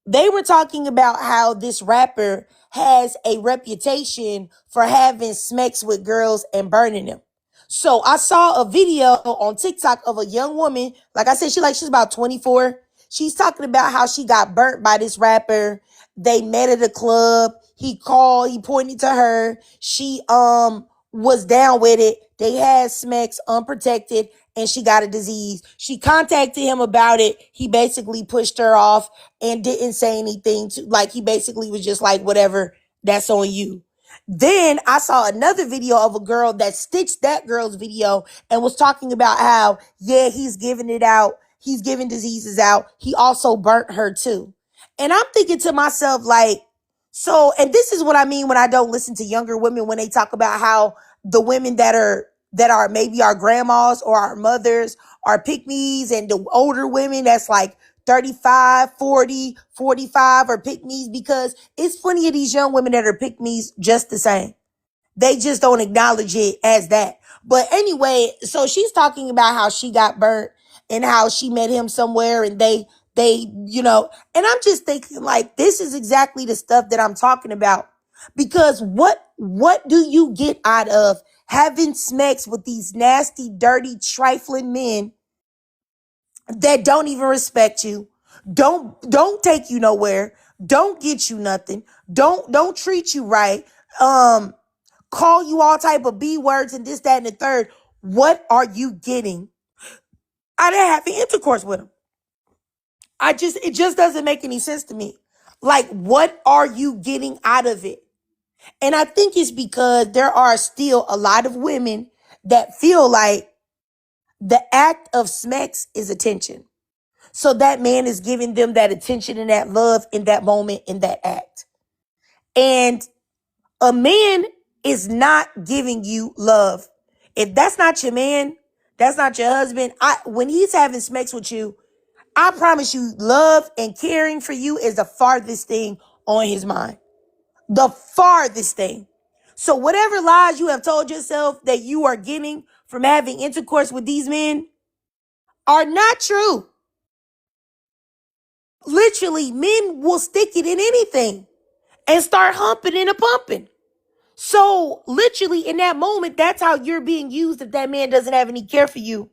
They were talking about how this rapper has a reputation for having sex with girls and burning them. So I saw a video on TikTok of a young woman. Like I said, she's about 24. She's talking about how she got burnt by this rapper. They met at a club. He called, he pointed to her. She was down with it. They had sex unprotected and she got a disease. She contacted him about it. He basically pushed her off and didn't say anything to, like, he basically was just like, whatever, that's on you. Then I saw another video of a girl that stitched that girl's video and was talking about how, yeah, he's giving it out. He's giving diseases out. He also burnt her too. And I'm thinking to myself, like, so, and this is what I mean when I don't listen to younger women when they talk about how the women that are maybe our grandmas or our mothers are pick-me's, and the older women that's like 35, 40, 45 are pick-me's, because it's plenty of these young women that are pick-me's just the same. They just don't acknowledge it as that. But anyway, so she's talking about how she got burnt and how she met him somewhere and they, and I'm just thinking, like, this is exactly the stuff that I'm talking about. Because what do you get out of having sex with these nasty, dirty, trifling men that don't even respect you, don't take you nowhere, don't get you nothing, don't treat you right, call you all type of B words and this, that, and the third? What are you getting out of having intercourse with them? It just doesn't make any sense to me. Like, what are you getting out of it? And I think it's because there are still a lot of women that feel like the act of sex is attention. So that man is giving them that attention and that love in that moment, in that act. And a man is not giving you love. If that's not your man, that's not your husband, when he's having sex with you, I promise you, love and caring for you is the farthest thing on his mind. The farthest thing. So whatever lies you have told yourself that you are getting from having intercourse with these men are not true. Literally, men will stick it in anything and start humping and a pumping. So literally in that moment, that's how you're being used if that man doesn't have any care for you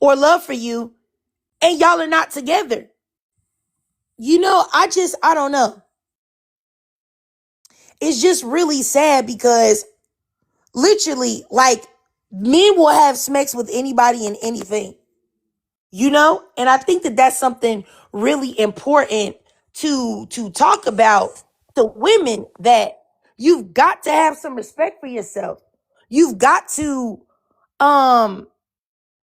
or love for you and y'all are not together. I don't know. It's just really sad because literally, like, men will have sex with anybody and anything, and I think that that's something really important to talk about to women, that you've got to have some respect for yourself. You've got to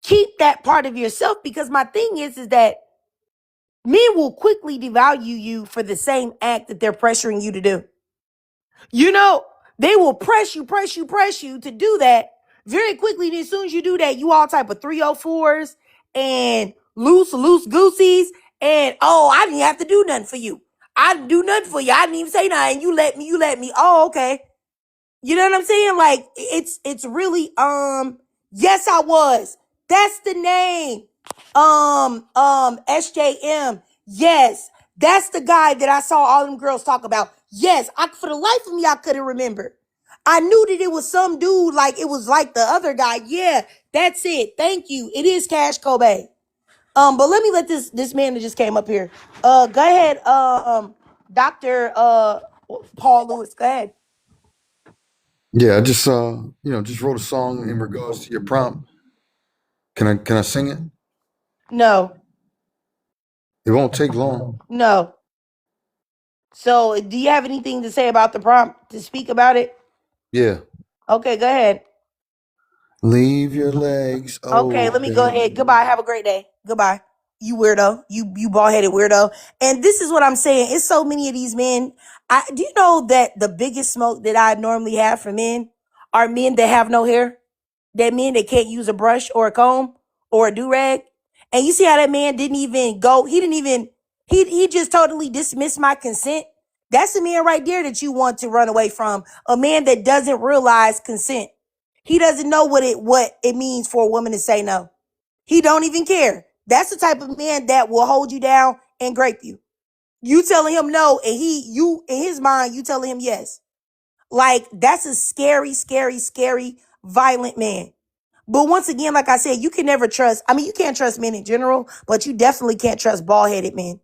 keep that part of yourself, because my thing is that men will quickly devalue you for the same act that they're pressuring you to do. They will press you to do that very quickly. And as soon as you do that, you all type of 304s and loose gooseys. And, oh, I didn't have to do nothing for you. I didn't do nothing for you. I didn't even say nothing. You let me. Oh, okay. You know what I'm saying? Like, it's really, yes, I was. That's the name. SJM. Yes. That's the guy that I saw all them girls talk about. Yes, for the life of me, I couldn't remember. I knew that it was some dude, like it was like the other guy. Yeah, that's it. Thank you. It is Cash Kobe. But let me let this man that just came up here. Go ahead, Dr. Paul Lewis. Go ahead. Yeah, I just just wrote a song in regards to your prompt. Can I sing it? No, It won't take long. no. So, do you have anything to say about the prompt to speak about it? Yeah. Okay, go ahead. Leave your legs Okay, let me go ahead. open. Goodbye. Have a great day. Goodbye. You weirdo. You bald headed weirdo. And this is what I'm saying. It's so many of these men. Do you know that the biggest smoke that I normally have for men are men that have no hair? That men that can't use a brush or a comb or a do-rag. And you see how that man didn't even go, he didn't even, he just totally dismissed my consent. That's the man right there that you want to run away from. A man that doesn't realize consent. He doesn't know what it means for a woman to say no. He don't even care. That's the type of man that will hold you down and grape you. You telling him no, and you in his mind, you telling him yes. Like, that's a scary, scary, scary, violent man. But once again, like I said, you can never trust. I mean, you can't trust men in general, but you definitely can't trust bald-headed men.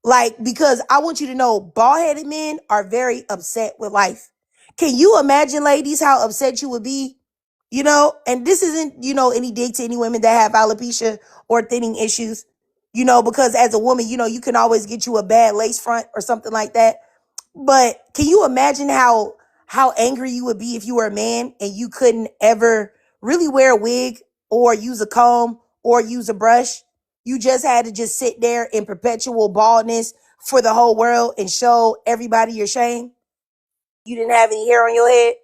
Like, because I want you to know, bald-headed men are very upset with life. Can you imagine, ladies, how upset you would be? You know, and this isn't, any dig to any women that have alopecia or thinning issues, because as a woman, you can always get you a bad lace front or something like that. But can you imagine how angry you would be if you were a man and you couldn't ever really wear a wig or use a comb or use a brush? You just had to just sit there in perpetual baldness for the whole world and show everybody your shame. You didn't have any hair on your head.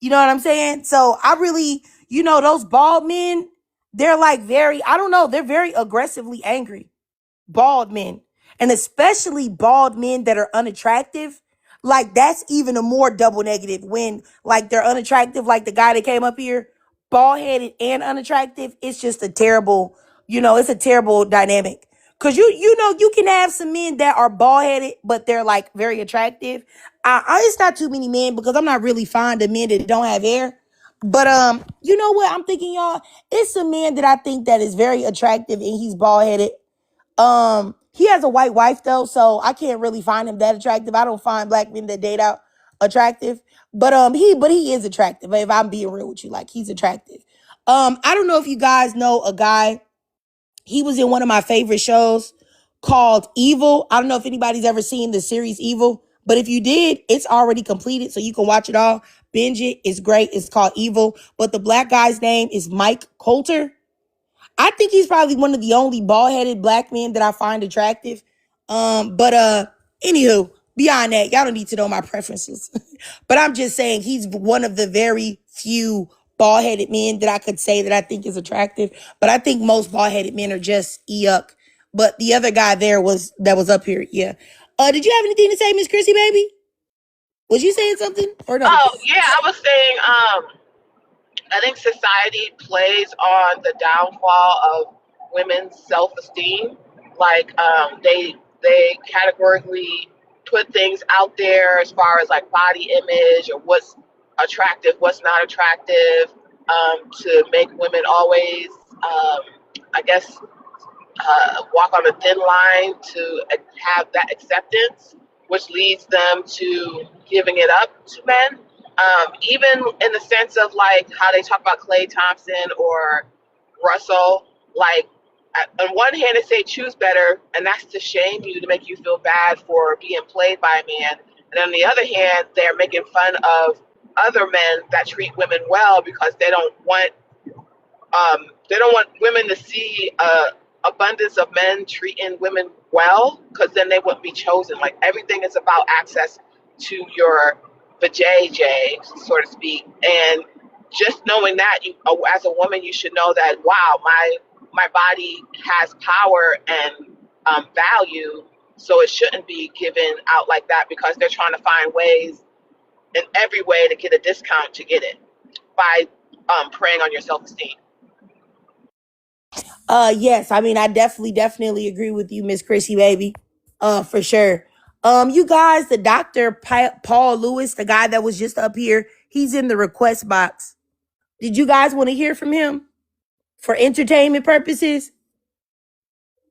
You know what I'm saying? So I really, those bald men, they're like I don't know, they're very aggressively angry. Bald men, and especially bald men that are unattractive. Like, that's even a more double negative when, like, they're unattractive, like the guy that came up here, bald headed and unattractive. It's just a terrible, it's a terrible dynamic. Cause you can have some men that are bald headed, but they're like very attractive. It's not too many men because I'm not really fond of men that don't have hair. But you know what I'm thinking, y'all? It's a man that I think that is very attractive and he's bald headed. He has a white wife though, so I can't really find him that attractive. I don't find black men that date out attractive. But he is attractive. If I'm being real with you, like, he's attractive. I don't know if you guys know a guy. He was in one of my favorite shows called Evil. I don't know if anybody's ever seen the series Evil, but if you did, it's already completed, so you can watch it all. Binge it. It's great. It's called Evil. But the black guy's name is Mike Coulter. I think he's probably one of the only bald-headed black men that I find attractive. Anywho, beyond that, y'all don't need to know my preferences. But I'm just saying he's one of the very few bald-headed men that I could say that I think is attractive. But I think most bald-headed men are just yuck. But the other guy that was up here, yeah. Did you have anything to say, Miss Chrissy, baby? Was you saying something or no? Oh yeah, I was saying, I think society plays on the downfall of women's self-esteem. Like, they categorically put things out there as far as like body image or what's attractive, what's not attractive, to make women always, I guess, walk on a thin line to have that acceptance, which leads them to giving it up to men. Even in the sense of like how they talk about Klay Thompson or Russell, like, on one hand they say choose better, and that's to shame you, to make you feel bad for being played by a man. And on the other hand, they're making fun of other men that treat women well because they don't want women to see abundance of men treating women well, because then they wouldn't be chosen. Like, everything is about access to your vajayjay, so to speak. And just knowing that, you, as a woman, you should know that, wow, my body has power and value, so it shouldn't be given out like that, because they're trying to find ways, in every way, to get a discount to get it by preying on your self-esteem. Yes, I mean, I definitely agree with you, Miss Chrissy, baby. For sure. You guys, the Dr. Paul Lewis, the guy that was just up here, he's in the request box. Did you guys want to hear from him for entertainment purposes?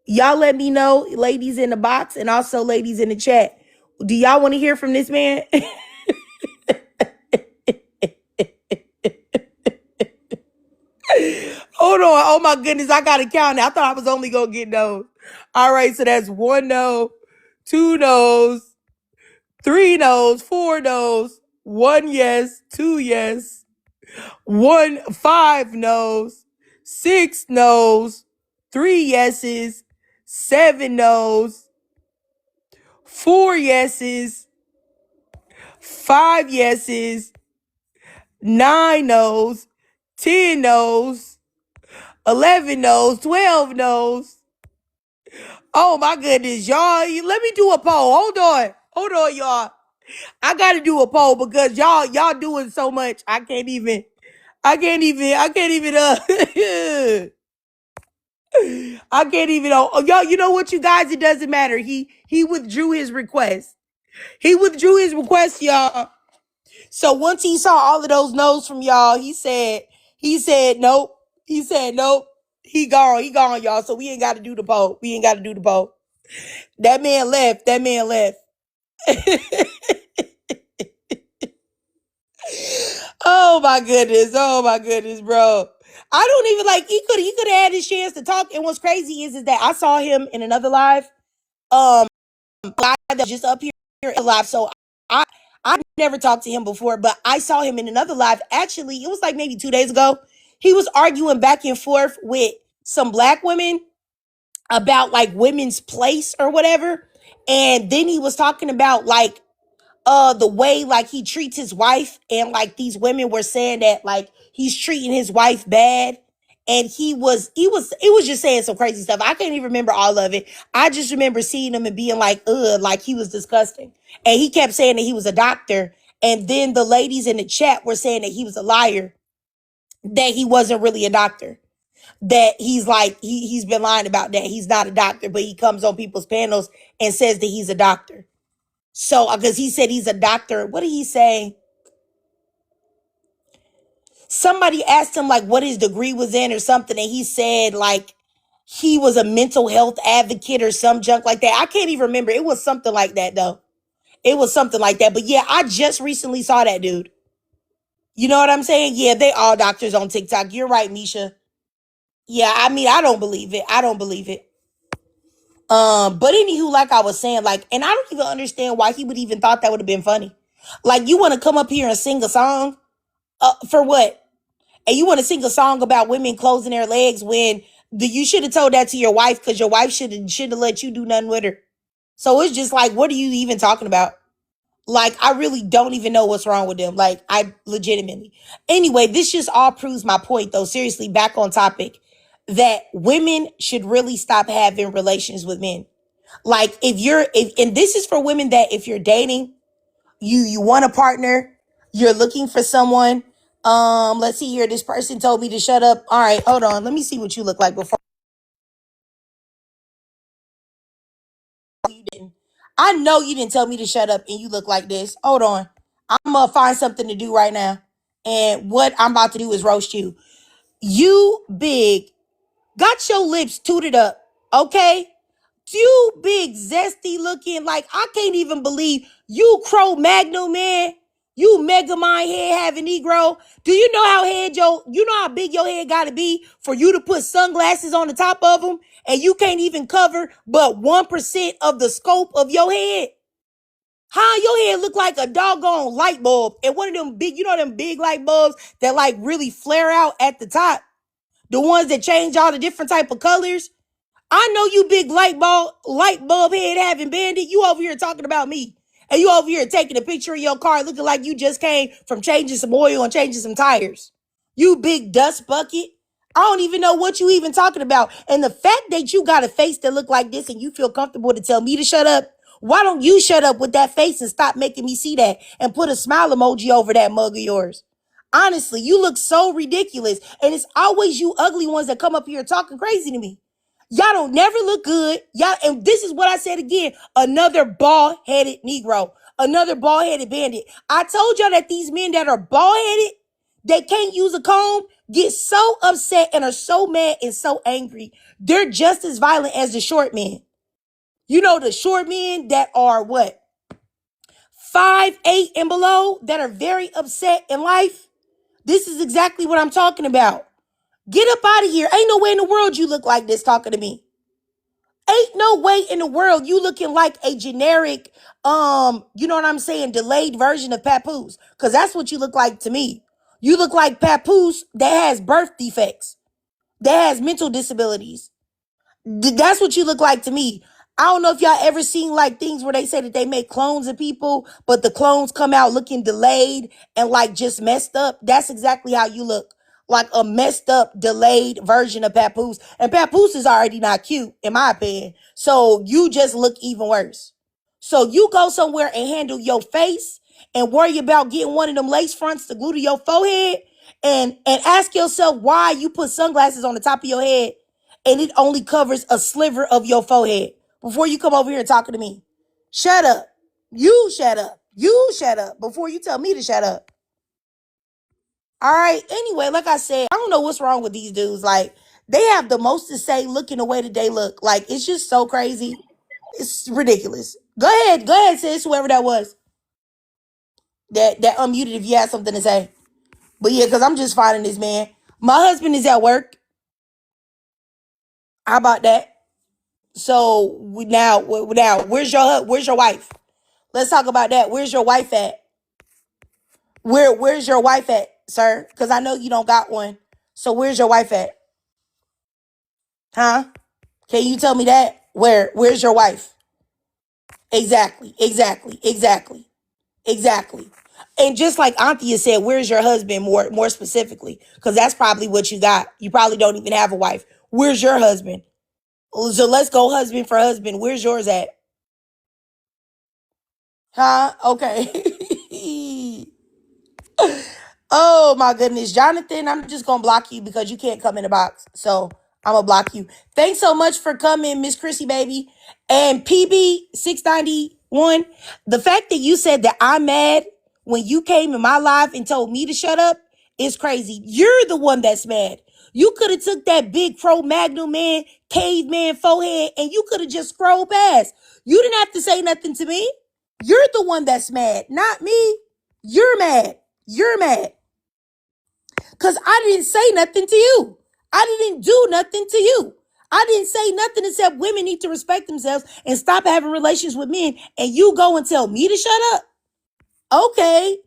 Y'all let me know, ladies in the box and also ladies in the chat. Do y'all want to hear from this man? Hold on. Oh my goodness. I got to count it. I thought I was only going to get those. All right. So that's 1 no, 2 no's, 3 no's, 4 no's, 1 yes, 2 yes, 5 no's, 6 no's, 3 yeses, 7 no's, 4 yeses, 5 yeses, 9 no's, 10 no's, 11 no's, 12 no's. Oh my goodness, y'all. Let me do a poll. Hold on, y'all. I gotta do a poll because y'all doing so much. I can't even I can't even y'all, you know what, you guys, it doesn't matter. He withdrew his request. He withdrew his request, y'all. So once he saw all of those no's from y'all, he said nope. He said nope. He gone, y'all. So we ain't got to do the poll. That man left. Oh my goodness, bro. I don't even like, he could have had his chance to talk. And what's crazy is that I saw him in another live. Live that just up here live. So I never talked to him before, but I saw him in another live. Actually, it was like maybe 2 days ago. He was arguing back and forth with some black women about like women's place or whatever. And then he was talking about like the way like he treats his wife, and like these women were saying that like he's treating his wife bad. And it was just saying some crazy stuff. I can't even remember all of it. I just remember seeing him and being like, ugh, like he was disgusting. And he kept saying that he was a doctor. And then the ladies in the chat were saying that he was a liar, that he wasn't really a doctor, that he's like, he's been lying about that. He's not a doctor, but he comes on people's panels and says that he's a doctor. So, because he said he's a doctor. What did he say? Somebody asked him like what his degree was in or something, and he said like he was a mental health advocate or some junk like that. I can't even remember. It was something like that though. It was something like that. But yeah, I just recently saw that dude. You know what I'm saying? Yeah, they all doctors on TikTok. You're right, Misha. Yeah, I mean, I don't believe it. But anywho, like I was saying, like, and I don't even understand why he would even thought that would have been funny. Like, you want to come up here and sing a song? For what? And you want to sing a song about women closing their legs when you should have told that to your wife, because your wife should have let you do nothing with her. So it's just like, what are you even talking about? Like, I really don't even know what's wrong with them. Like, I legitimately. Anyway, this just all proves my point, though. Seriously, back on topic, that women should really stop having relations with men. Like, and this is for women that if you're dating, you want a partner, you're looking for someone. Let's see here. This person told me to shut up. All right, hold on. Let me see what you look like before. You didn't. I know you didn't tell me to shut up and you look like this. Hold on. I'm gonna find something to do right now. And what I'm about to do is roast you. You big, got your lips tooted up, okay? You big, zesty looking, like I can't even believe you Cro-Magnon, man. You mega mind head having Negro. Do you know how big your head gotta be for you to put sunglasses on the top of them and you can't even cover but 1% of the scope of your head? How your head look like a doggone light bulb, and one of them big, them big light bulbs that like really flare out at the top, the ones that change all the different type of colors. I know you big light bulb head having bandit. You over here talking about me. And you over here taking a picture of your car looking like you just came from changing some oil and changing some tires. You big dust bucket. I don't even know what you even talking about. And the fact that you got a face that look like this and you feel comfortable to tell me to shut up, why don't you shut up with that face and stop making me see that and put a smile emoji over that mug of yours? Honestly, you look so ridiculous. And it's always you ugly ones that come up here talking crazy to me. Y'all don't never look good. Y'all, and this is what I said again. Another bald-headed Negro. Another bald-headed bandit. I told y'all that these men that are bald-headed, they can't use a comb, get so upset and are so mad and so angry. They're just as violent as the short men. You know, the short men that are what? 5'8" and below, that are very upset in life. This is exactly what I'm talking about. Get up out of here. Ain't no way in the world you look like this talking to me. Ain't no way in the world you looking like a generic, you know what I'm saying, delayed version of Papoose. Because that's what you look like to me. You look like Papoose that has birth defects, that has mental disabilities. That's what you look like to me. I don't know if y'all ever seen like things where they say that they make clones of people, but the clones come out looking delayed and like just messed up. That's exactly how you look. Like a messed up, delayed version of Papoose. And Papoose is already not cute, in my opinion. So you just look even worse. So you go somewhere and handle your face and worry about getting one of them lace fronts to glue to your forehead and ask yourself why you put sunglasses on the top of your head and it only covers a sliver of your forehead before you come over here and talking to me. Shut up. You shut up. You shut up before you tell me to shut up. All right. Anyway, like I said, I don't know what's wrong with these dudes. Like, they have the most to say looking the way that they look. Like, it's just so crazy. It's ridiculous. Go ahead, sis, whoever that was. That unmuted if you had something to say. But yeah, because I'm just finding this man. My husband is at work. How about that? So now, where's your wife? Let's talk about that. Where's your wife at? Where's your wife at, sir? Because I know you don't got one. So where's your wife at? Huh? Can you tell me that? Where's your wife? Exactly. And just like Anthea said, where's your husband more specifically? Because that's probably what you got. You probably don't even have a wife. Where's your husband? So let's go husband for husband. Where's yours at? Huh? Okay. Oh my goodness. Jonathan, I'm just gonna block you because you can't come in the box. So I'm gonna block you. Thanks so much for coming, Miss Chrissy baby. And PB691, the fact that you said that I'm mad when you came in my life and told me to shut up is crazy. You're the one that's mad. You could have took that big pro magnum man, caveman forehead, and you could have just scrolled past. You didn't have to say nothing to me. You're the one that's mad, not me. You're mad. You're mad. Because I didn't say nothing to you. I didn't do nothing to you. I didn't say nothing except women need to respect themselves and stop having relations with men. And you go and tell me to shut up? Okay,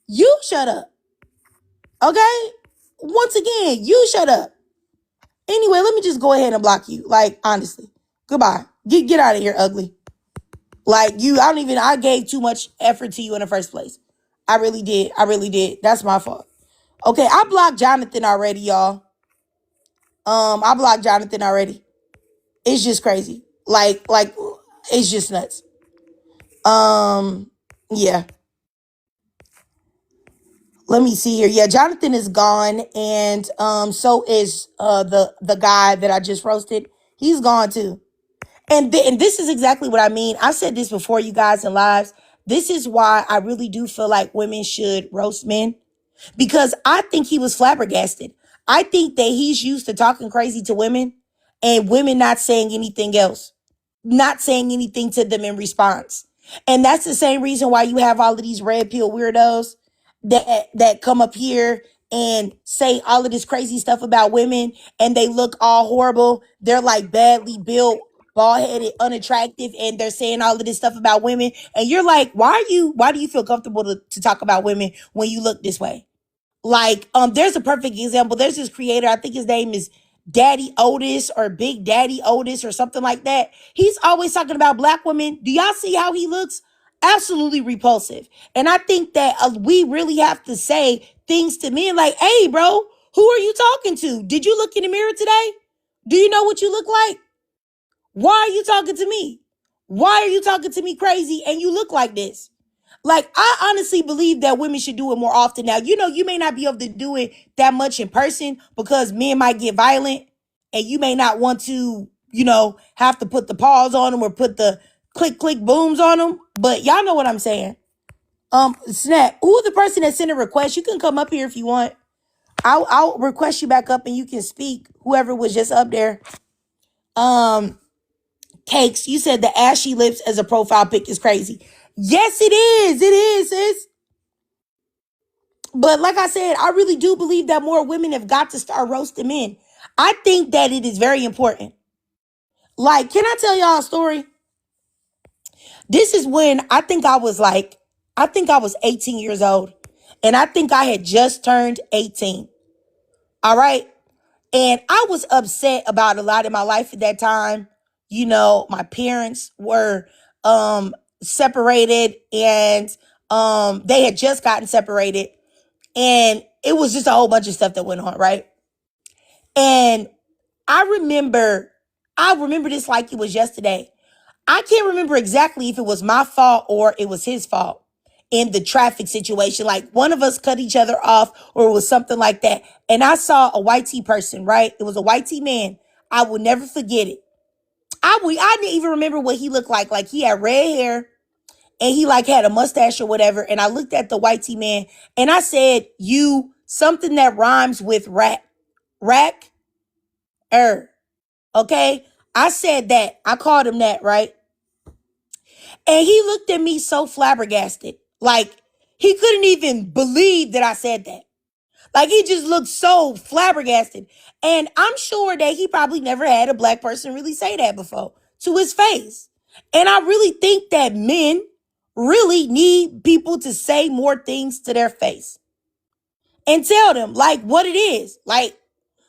you shut up. Okay? Once again, you shut up. Anyway, let me just go ahead and block you. Like, honestly. Goodbye. Get out of here, ugly. Like, I gave too much effort to you in the first place. I really did. That's my fault. Okay, I blocked Jonathan already, y'all. I blocked Jonathan already. It's just crazy. Like, it's just nuts. Yeah. Let me see here. Yeah, Jonathan is gone, and so is the guy that I just roasted. He's gone too. And this is exactly what I mean. I've said this before, you guys, in lives. This is why I really do feel like women should roast men. Because I think he was flabbergasted. I think that he's used to talking crazy to women and women not saying anything else, not saying anything to them in response. And that's the same reason why you have all of these red pill weirdos that come up here and say all of this crazy stuff about women and they look all horrible. They're like badly built, bald-headed, unattractive, and they're saying all of this stuff about women. And you're like, why do you feel comfortable to talk about women when you look this way? Like, there's a perfect example. There's this creator, I think his name is Daddy Otis or Big Daddy Otis or something like that. He's always talking about black women. Do y'all see how he looks? Absolutely repulsive. And I think that we really have to say things to men like, hey, bro, who are you talking to? Did you look in the mirror today? Do you know what you look like? Why are you talking to me? Why are you talking to me crazy and you look like this? Like, I honestly believe that women should do it more often. Now, you may not be able to do it that much in person because men might get violent and you may not want to have to put the pause on them or put the click click booms on them. But y'all know what I'm saying. Snap. Who the person that sent a request? You can come up here if you want. I'll request you back up and you can speak. Whoever was just up there. Cakes, you said the ashy lips as a profile pic is crazy. Yes, it is. It is, sis. But like I said, I really do believe that more women have got to start roasting men. I think that it is very important. Like, can I tell y'all a story? This is when I think I was 18 years old. And I think I had just turned 18. All right. And I was upset about a lot in my life at that time. My parents were separated and they had just gotten separated. And it was just a whole bunch of stuff that went on, right? And I remember this like it was yesterday. I can't remember exactly if it was my fault or it was his fault in the traffic situation. Like one of us cut each other off or it was something like that. And I saw a white tee person, right? It was a white tee man. I will never forget it. I didn't even remember what he looked like. Like he had red hair and he like had a mustache or whatever. And I looked at the white tee man and I said, you, something that rhymes with rack, okay? I said that. I called him that, right? And he looked at me so flabbergasted. Like he couldn't even believe that I said that. Like he just looked so flabbergasted. And I'm sure that he probably never had a black person really say that before to his face. And I really think that men really need people to say more things to their face and tell them like what it is. Like,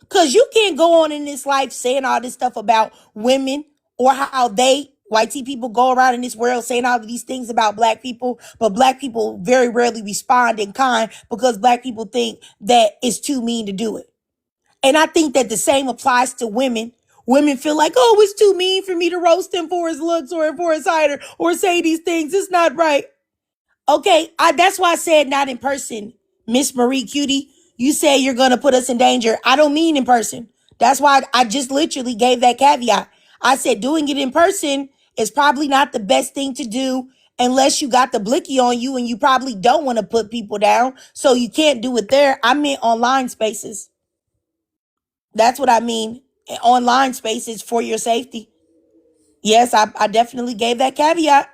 cause you can't go on in this life saying all this stuff about women or how white people go around in this world saying all of these things about black people, but black people very rarely respond in kind because black people think that it's too mean to do it. And I think that the same applies to women. Women feel like, oh, it's too mean for me to roast him for his looks or for his height or say these things. It's not right. Okay, that's why I said not in person, Miss Marie Cutie. You say you're going to put us in danger. I don't mean in person. That's why I just literally gave that caveat. I said doing it in person is probably not the best thing to do unless you got the blicky on you and you probably don't want to put people down. So you can't do it there. I meant online spaces. That's what I mean. Online spaces for your safety. Yes, I definitely gave that caveat.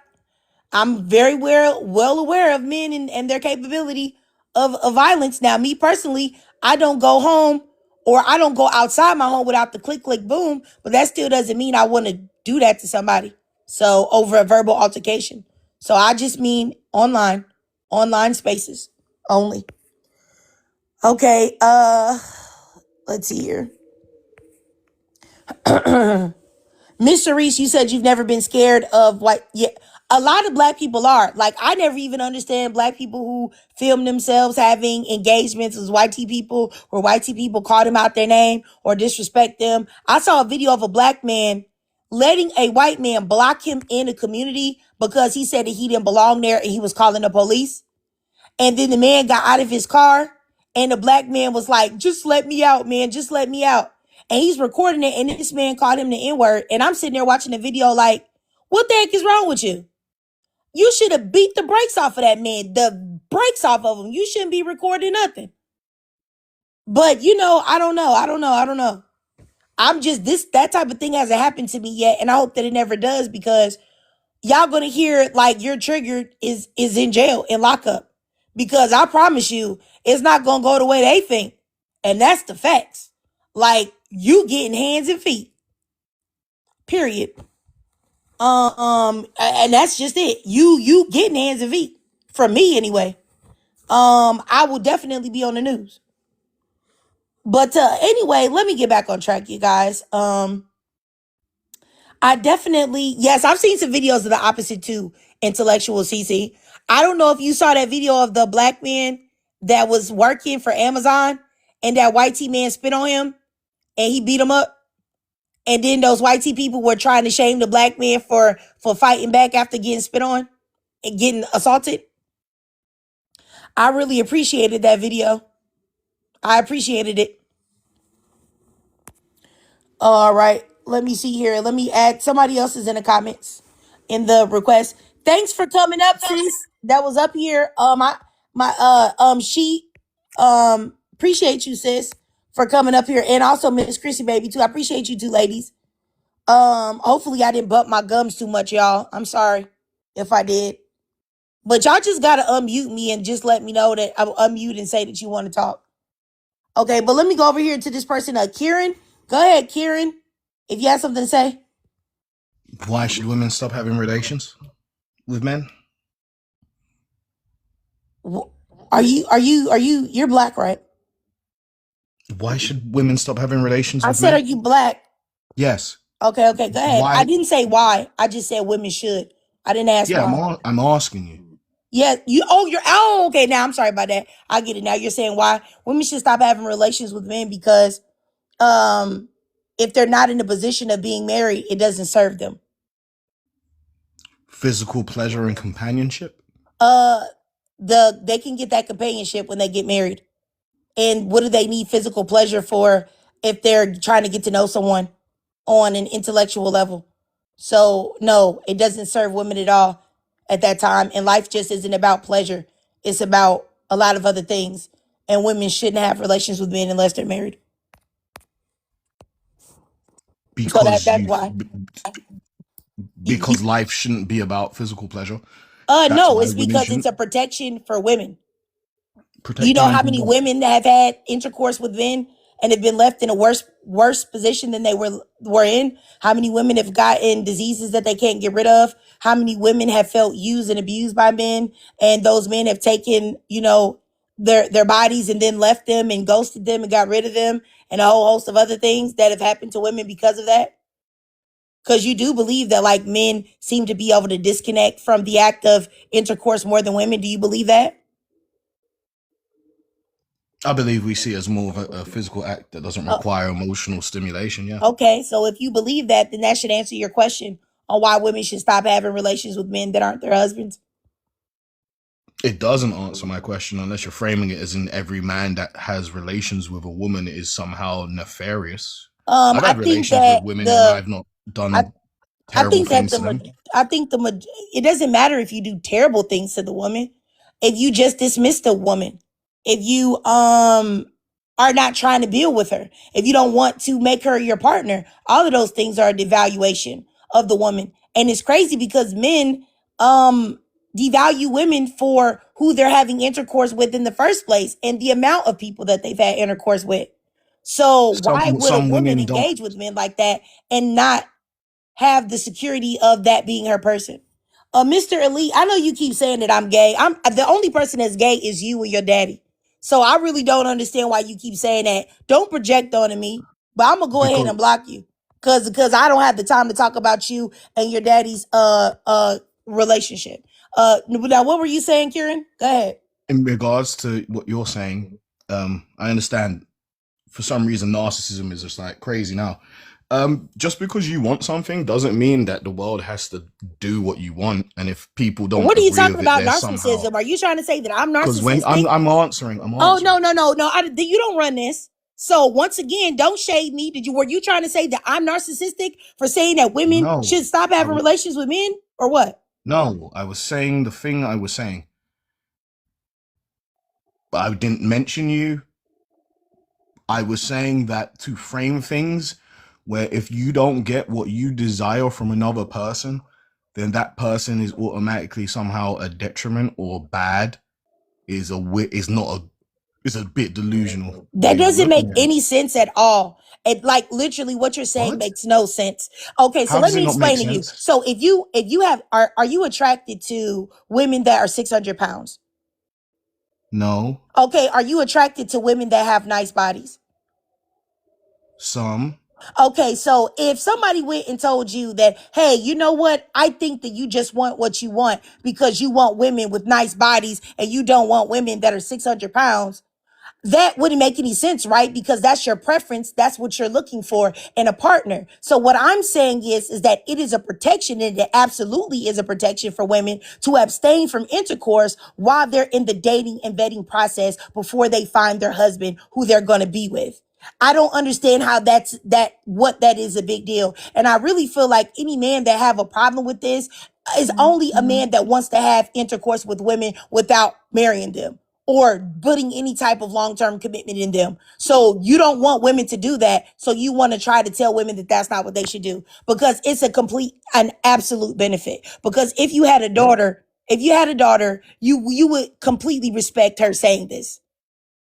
I'm very well aware of men and their capability of violence. Now, me personally, I don't go home or I don't go outside my home without the click, click, boom. But that still doesn't mean I want to do that to somebody. So over a verbal altercation. So I just mean online spaces only. Okay. Let's see here. Miss Sharice, you said you've never been scared of white. Yeah, a lot of black people are. Like, I never even understand black people who film themselves having engagements with white people where white people call them out their name or disrespect them. I saw a video of a black man letting a white man block him in a community because he said that he didn't belong there and he was calling the police. And then the man got out of his car and the black man was like, just let me out, man. Just let me out. And he's recording it and this man called him the N-word. And I'm sitting there watching the video like, what the heck is wrong with you? You should have beat the brakes off of that man. The brakes off of him. You shouldn't be recording nothing. But I don't know. I'm just that type of thing hasn't happened to me yet. And I hope that it never does because y'all gonna hear like you're triggered is in jail in lockup. Because I promise you, it's not gonna go the way they think. And that's the facts. Like you getting hands and feet. Period. And that's just it. You getting hands and feet. From me anyway. I will definitely be on the news. But anyway, let me get back on track, you guys. I definitely, yes, I've seen some videos of the opposite too, intellectual CC. I don't know if you saw that video of the black man that was working for Amazon and that white tee man spit on him and he beat him up. And then those white tee people were trying to shame the black man for fighting back after getting spit on and getting assaulted. I really appreciated that video. I appreciated it. All right. Let me see here. Let me add somebody else is in the comments in the request. Thanks for coming up, sis. That was up here. She appreciate you, sis, for coming up here. And also Miss Chrissy baby too. I appreciate you two ladies. Hopefully I didn't bump my gums too much, y'all. I'm sorry if I did. But y'all just gotta unmute me and just let me know that I'll unmute and say that you want to talk. Okay, but let me go over here to this person, Kieran. Go ahead, Kieran. If you have something to say. Why should women stop having relations with men? You're black, right? Why should women stop having relations I with said, men? are you black? Yes. Okay, go ahead. Why? I didn't say why. I just said women should. I didn't ask why. I'm asking you. Yeah, okay, now I'm sorry about that. I get it now. You're saying why women should stop having relations with men because if they're not in a position of being married, it doesn't serve them. Physical pleasure and companionship? They can get that companionship when they get married. And what do they need physical pleasure for if they're trying to get to know someone on an intellectual level? So no, it doesn't serve women at all at that time. And life just isn't about pleasure. It's about a lot of other things. And women shouldn't have relations with men unless they're married. Because that's why. Because life shouldn't be about physical pleasure. No, it's because it's a protection for women. You know how many women have had intercourse with men and have been left in a worse position than they were in? How many women have gotten diseases that they can't get rid of? How many women have felt used and abused by men, and those men have taken, their bodies and then left them and ghosted them and got rid of them, and a whole host of other things that have happened to women because of that? Because you do believe that like men seem to be able to disconnect from the act of intercourse more than women. Do you believe that? I believe we see it as more of a physical act that doesn't require emotional stimulation, yeah. Okay, so if you believe that, then that should answer your question on why women should stop having relations with men that aren't their husbands. It doesn't answer my question unless you're framing it as in every man that has relations with a woman is somehow nefarious. I've had relations with women and I've not done terrible things to them. I think it doesn't matter if you do terrible things to the woman. If you just dismiss the woman, if you are not trying to build with her, if you don't want to make her your partner, all of those things are a devaluation of the woman. And it's crazy because men devalue women for who they're having intercourse with in the first place and the amount of people that they've had intercourse with. So why would a woman engage with men like that and not have the security of that being her person? Mr. Elite, I know you keep saying that I'm gay. I'm the only person that's gay is you and your daddy. So I really don't understand why you keep saying that. Don't project onto me, but I'm gonna go ahead and block you because I don't have the time to talk about you and your daddy's relationship. Now what were you saying, Kieran? Go ahead. In regards to what you're saying, I understand for some reason narcissism is just like crazy now. Just because you want something doesn't mean that the world has to do what you want. And if people don't, what are you talking about? Narcissism? Are you trying to say that I'm narcissistic? Because I'm answering. Oh no! You don't run this. So once again, don't shade me. Were you trying to say that I'm narcissistic for saying that women should stop having relations with men, or what? No, I was saying the thing I was saying, but I didn't mention you. I was saying that to frame things where if you don't get what you desire from another person, then that person is automatically somehow a detriment or bad is a bit delusional. That doesn't make any sense at all. It like literally what you're saying makes no sense. Okay, so let me explain to you. So if you have are you attracted to women that are 600 pounds? No. Okay, are you attracted to women that have nice bodies? Some. Okay, so if somebody went and told you that, hey, you know what? I think that you just want what you want because you want women with nice bodies and you don't want women that are 600 pounds, that wouldn't make any sense, right? Because that's your preference. That's what you're looking for in a partner. So what I'm saying is that it is a protection, and it absolutely is a protection for women to abstain from intercourse while they're in the dating and vetting process before they find their husband who they're going to be with. I don't understand how what that is a big deal. And I really feel like any man that have a problem with this is only a man that wants to have intercourse with women without marrying them or putting any type of long-term commitment in them. So you don't want women to do that. So you want to try to tell women that that's not what they should do because it's an absolute benefit. Because if you had a daughter, you would completely respect her saying this.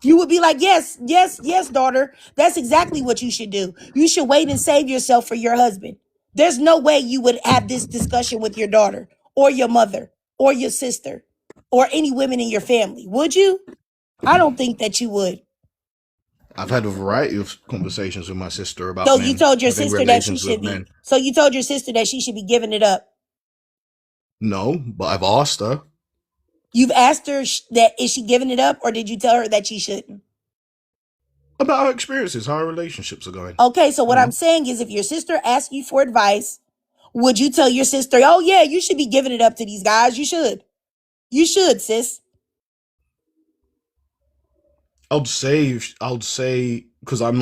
You would be like, yes, yes, yes, daughter. That's exactly what you should do. You should wait and save yourself for your husband. There's no way you would have this discussion with your daughter or your mother or your sister or any women in your family. Would you? I don't think that you would. I've had a variety of conversations with my sister about So men, you told your having sister that she relations should with be. men. So you told your sister that she should be giving it up. No, but I've asked her. You've asked her that is she giving it up, or did you tell her that she shouldn't? About her experiences, how her relationships are going. Okay, so what You I'm know? saying is if your sister asks you for advice, would you tell your sister, oh yeah, you should be giving it up to these guys? You should. You should, sis. I would say, because I'm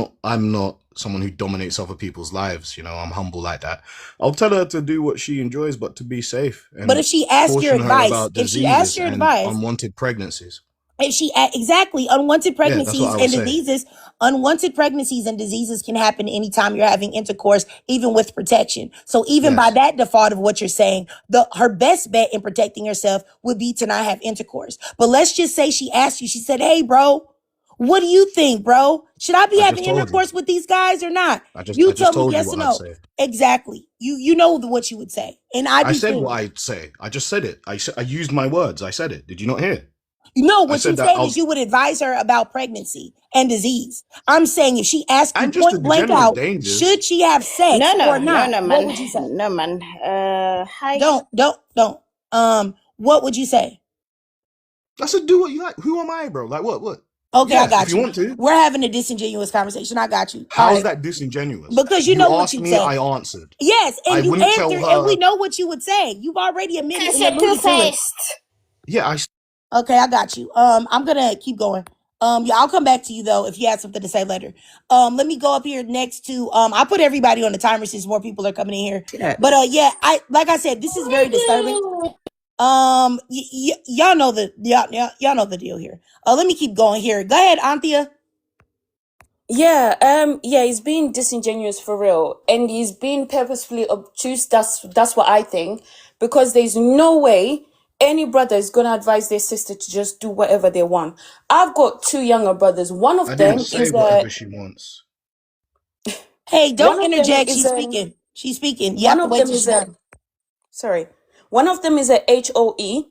not someone who dominates other people's lives. You know, I'm humble like that. I'll tell her to do what she enjoys, but to be safe. And But if she asks your caution her advice, about if she asks diseases your and advice, unwanted pregnancies. if she exactly unwanted Yeah, that's pregnancies what I and would say. diseases, unwanted pregnancies and diseases can happen anytime you're having intercourse, even with protection. So even by Yes. that default of what you're saying, her best bet in protecting herself would be to not have intercourse. But let's just say she asked you, she said, "Hey, bro, what do you think, bro? Should I be I just having told you. intercourse with these guys or not?" I just You tell me told you yes or what I'd no. say. Exactly. You know what you would say, and I I do said too. what I'd say. I just said it. I used my words. I said it. Did you not hear? No, I what you said that said I'll. is you would advise her about pregnancy and disease. I'm saying if she asked you And just the point blank general out, dangers. should she have sex No, or not? no, What man. would you say? No, man. Hi. Don't. What would you say? I said, do what you like. Who am I, bro? Like what? What? Okay, Yeah, I got if you you. want to. We're having a disingenuous conversation. I got you. All How's right. that disingenuous? Because you know what asked you'd me, say. I answered. Yes, and I you wouldn't tell answered, and we her. know what you would say. You've already admitted Because and you're alluded to it. two-faced. Yeah, Okay, I got you. I'm gonna keep going. Yeah, I'll come back to you though if you have something to say later. Let me go up here next to I put everybody on the timer since more people are coming in here. Yeah. But yeah, like I said, this is very disturbing. Y'all know y'all know the deal here. Let me keep going here. Go ahead, Anthea. Yeah, he's being disingenuous for real, and he's being purposefully obtuse. That's what I think, because there's no way any brother is gonna advise their sister to just do whatever they want. I've got two younger brothers. One I of them didn't say is whatever she wants. Hey, don't one of them interject. is She's a speaking. She's speaking. You one have to of wait them till is she's a done. sorry. One of them is a HOE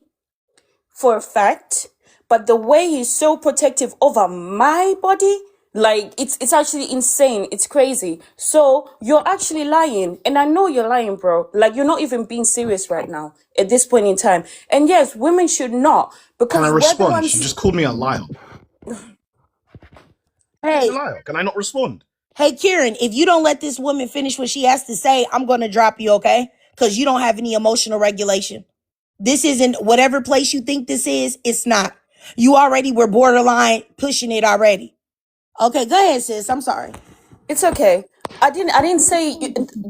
for a fact, but the way he's so protective over my body, like it's actually insane. It's crazy. So you're actually lying, and I know you're lying, bro. Like you're not even being serious right now at this point in time. And yes, women should not, Can because I we're the respond? She ones. just called me a liar. Hey, A liar. Can I not respond? hey, Kieran, if you don't let this woman finish what she has to say, I'm gonna drop you, okay? Because you don't have any emotional regulation. This isn't whatever place you think this is. It's not. You already were borderline pushing it already. Okay, go ahead, sis. I'm sorry. It's okay. I didn't say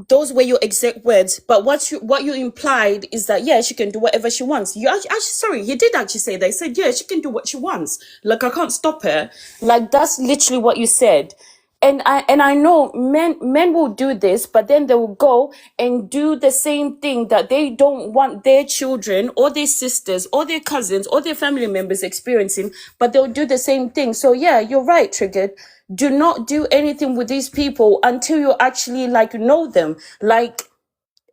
those were your exact words, but what you implied is that yeah, she can do whatever she wants. You actually sorry, you did actually say that. You said yeah, she can do what she wants. Like I can't stop her. Like that's literally what you said. And I know men will do this, but then they will go and do the same thing that they don't want their children or their sisters or their cousins or their family members experiencing, but they'll do the same thing. So yeah, you're right, Triggered. Do not do anything with these people until you actually like know them. Like,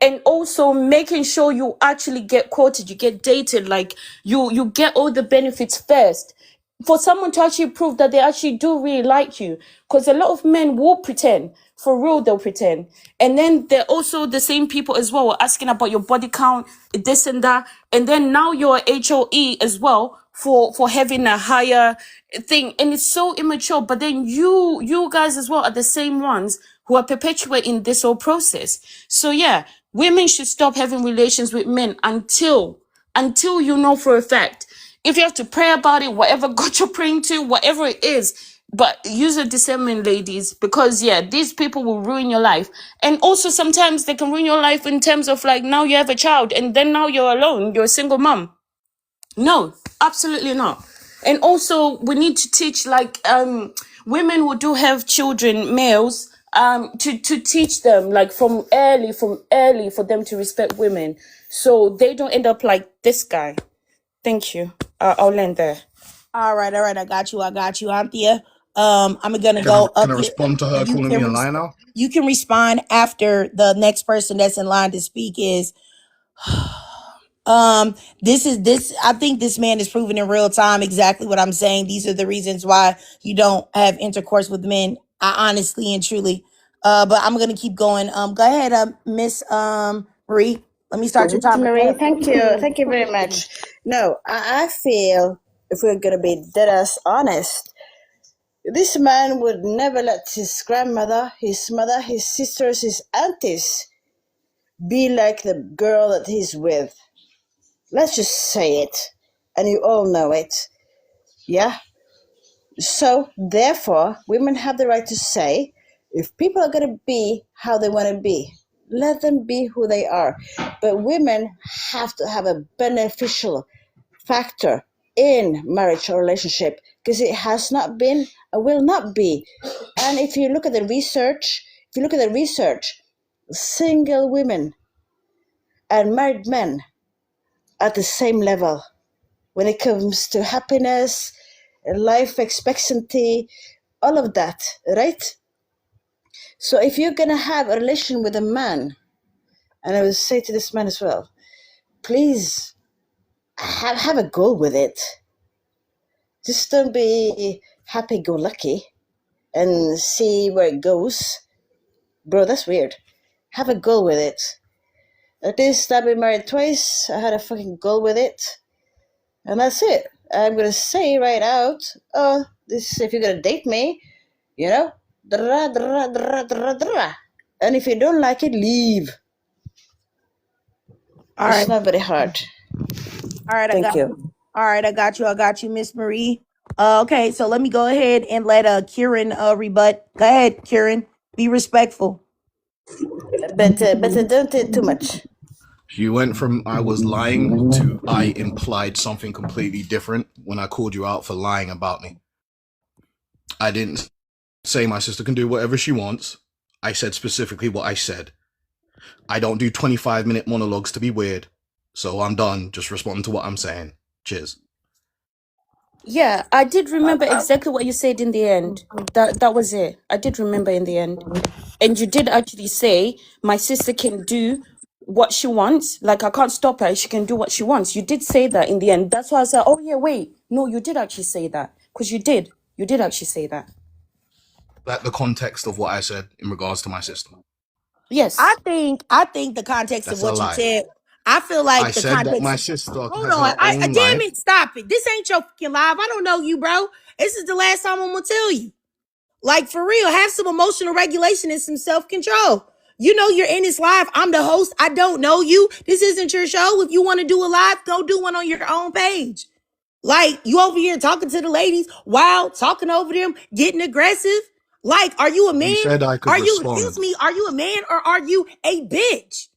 and also making sure you actually get quoted, you get dated, like you get all the benefits first for someone to actually prove that they actually do really like you. Because a lot of men will pretend, for real they'll pretend, and then they're also the same people as well asking about your body count, this and that, and then now you're HOE as well for having a higher thing, and it's so immature. But then you guys as well are the same ones who are perpetuating this whole process. So yeah, women should stop having relations with men until you know for a fact. If you have to pray about it, whatever God you're praying to, whatever it is, But use a discernment, ladies, because yeah, these people will ruin your life. And also sometimes they can ruin your life in terms of like now you have a child and then now you're alone, you're a single mom. No, absolutely not. And also we need to teach like women who do have children, males, to teach them like from early for them to respect women. So they don't end up like this guy. Thank you. I'll end there. All right. I got you, Anthea. I'm gonna Can I go up. respond to her calling me a liar now? You can respond after the next person that's in line to speak is. This I think this man is proving in real time exactly what I'm saying. These are the reasons why you don't have intercourse with men. I honestly and truly. But I'm gonna keep going. Go ahead, Miss Marie. Let me start your timer. Marie, thank you. Thank you very much. No, I feel if we're going to be dead ass honest, this man would never let his grandmother, his mother, his sisters, his aunties be like the girl that he's with. Let's just say it. And you all know it. Yeah? So, therefore, women have the right to say, if people are going to be how they want to be, let them be who they are. But women have to have a beneficial factor in marriage or relationship because it has not been and will not be. And if you look at the research, single women and married men are at the same level when it comes to happiness, life expectancy, all of that, right? So if you're going to have a relation with a man, and I will say to this man as well, please have a goal with it. Just don't be happy-go-lucky and see where it goes. Bro, that's weird. Have a goal with it. At least I've been married twice. I had a fucking goal with it. And that's it. I'm going to say right out, this if you're going to date me, you know, and if you don't like it, leave. All It's right. not very hard. All right. Thank you. All right. I got you, Miss Marie. Okay. So let me go ahead and let Kieran rebut. Go ahead, Kieran. Be respectful. But don't do it too much. You went from I was lying to I implied something completely different when I called you out for lying about me. I didn't say my sister can do whatever she wants. I said specifically what I said. I don't do 25-minute monologues to be weird. So I'm done. Just respond to what I'm saying. Cheers. Yeah, I did remember exactly what you said in the end. That was it. I did remember in the end. And you did actually say my sister can do what she wants. Like I can't stop her. She can do what she wants. You did say that in the end. That's why I said, oh yeah, wait. No, you did actually say that. Because you did. You did actually say that. That the context of what I said in regards to my sister. Yes. I think the context That's of what a you lie. said. I feel like I the said context. that my sister Hold has on, her own damn life. it! Stop it! This ain't your fucking live. I don't know you, bro. This is the last time I'm gonna tell you. Like for real, have some emotional regulation and some self control. You know you're in this live. I'm the host. I don't know you. This isn't your show. If you want to do a live, go do one on your own page. Like you over here talking to the ladies while talking over them, getting aggressive. Like, are you a man? You said I could respond. Excuse me, are you a man or are you a bitch?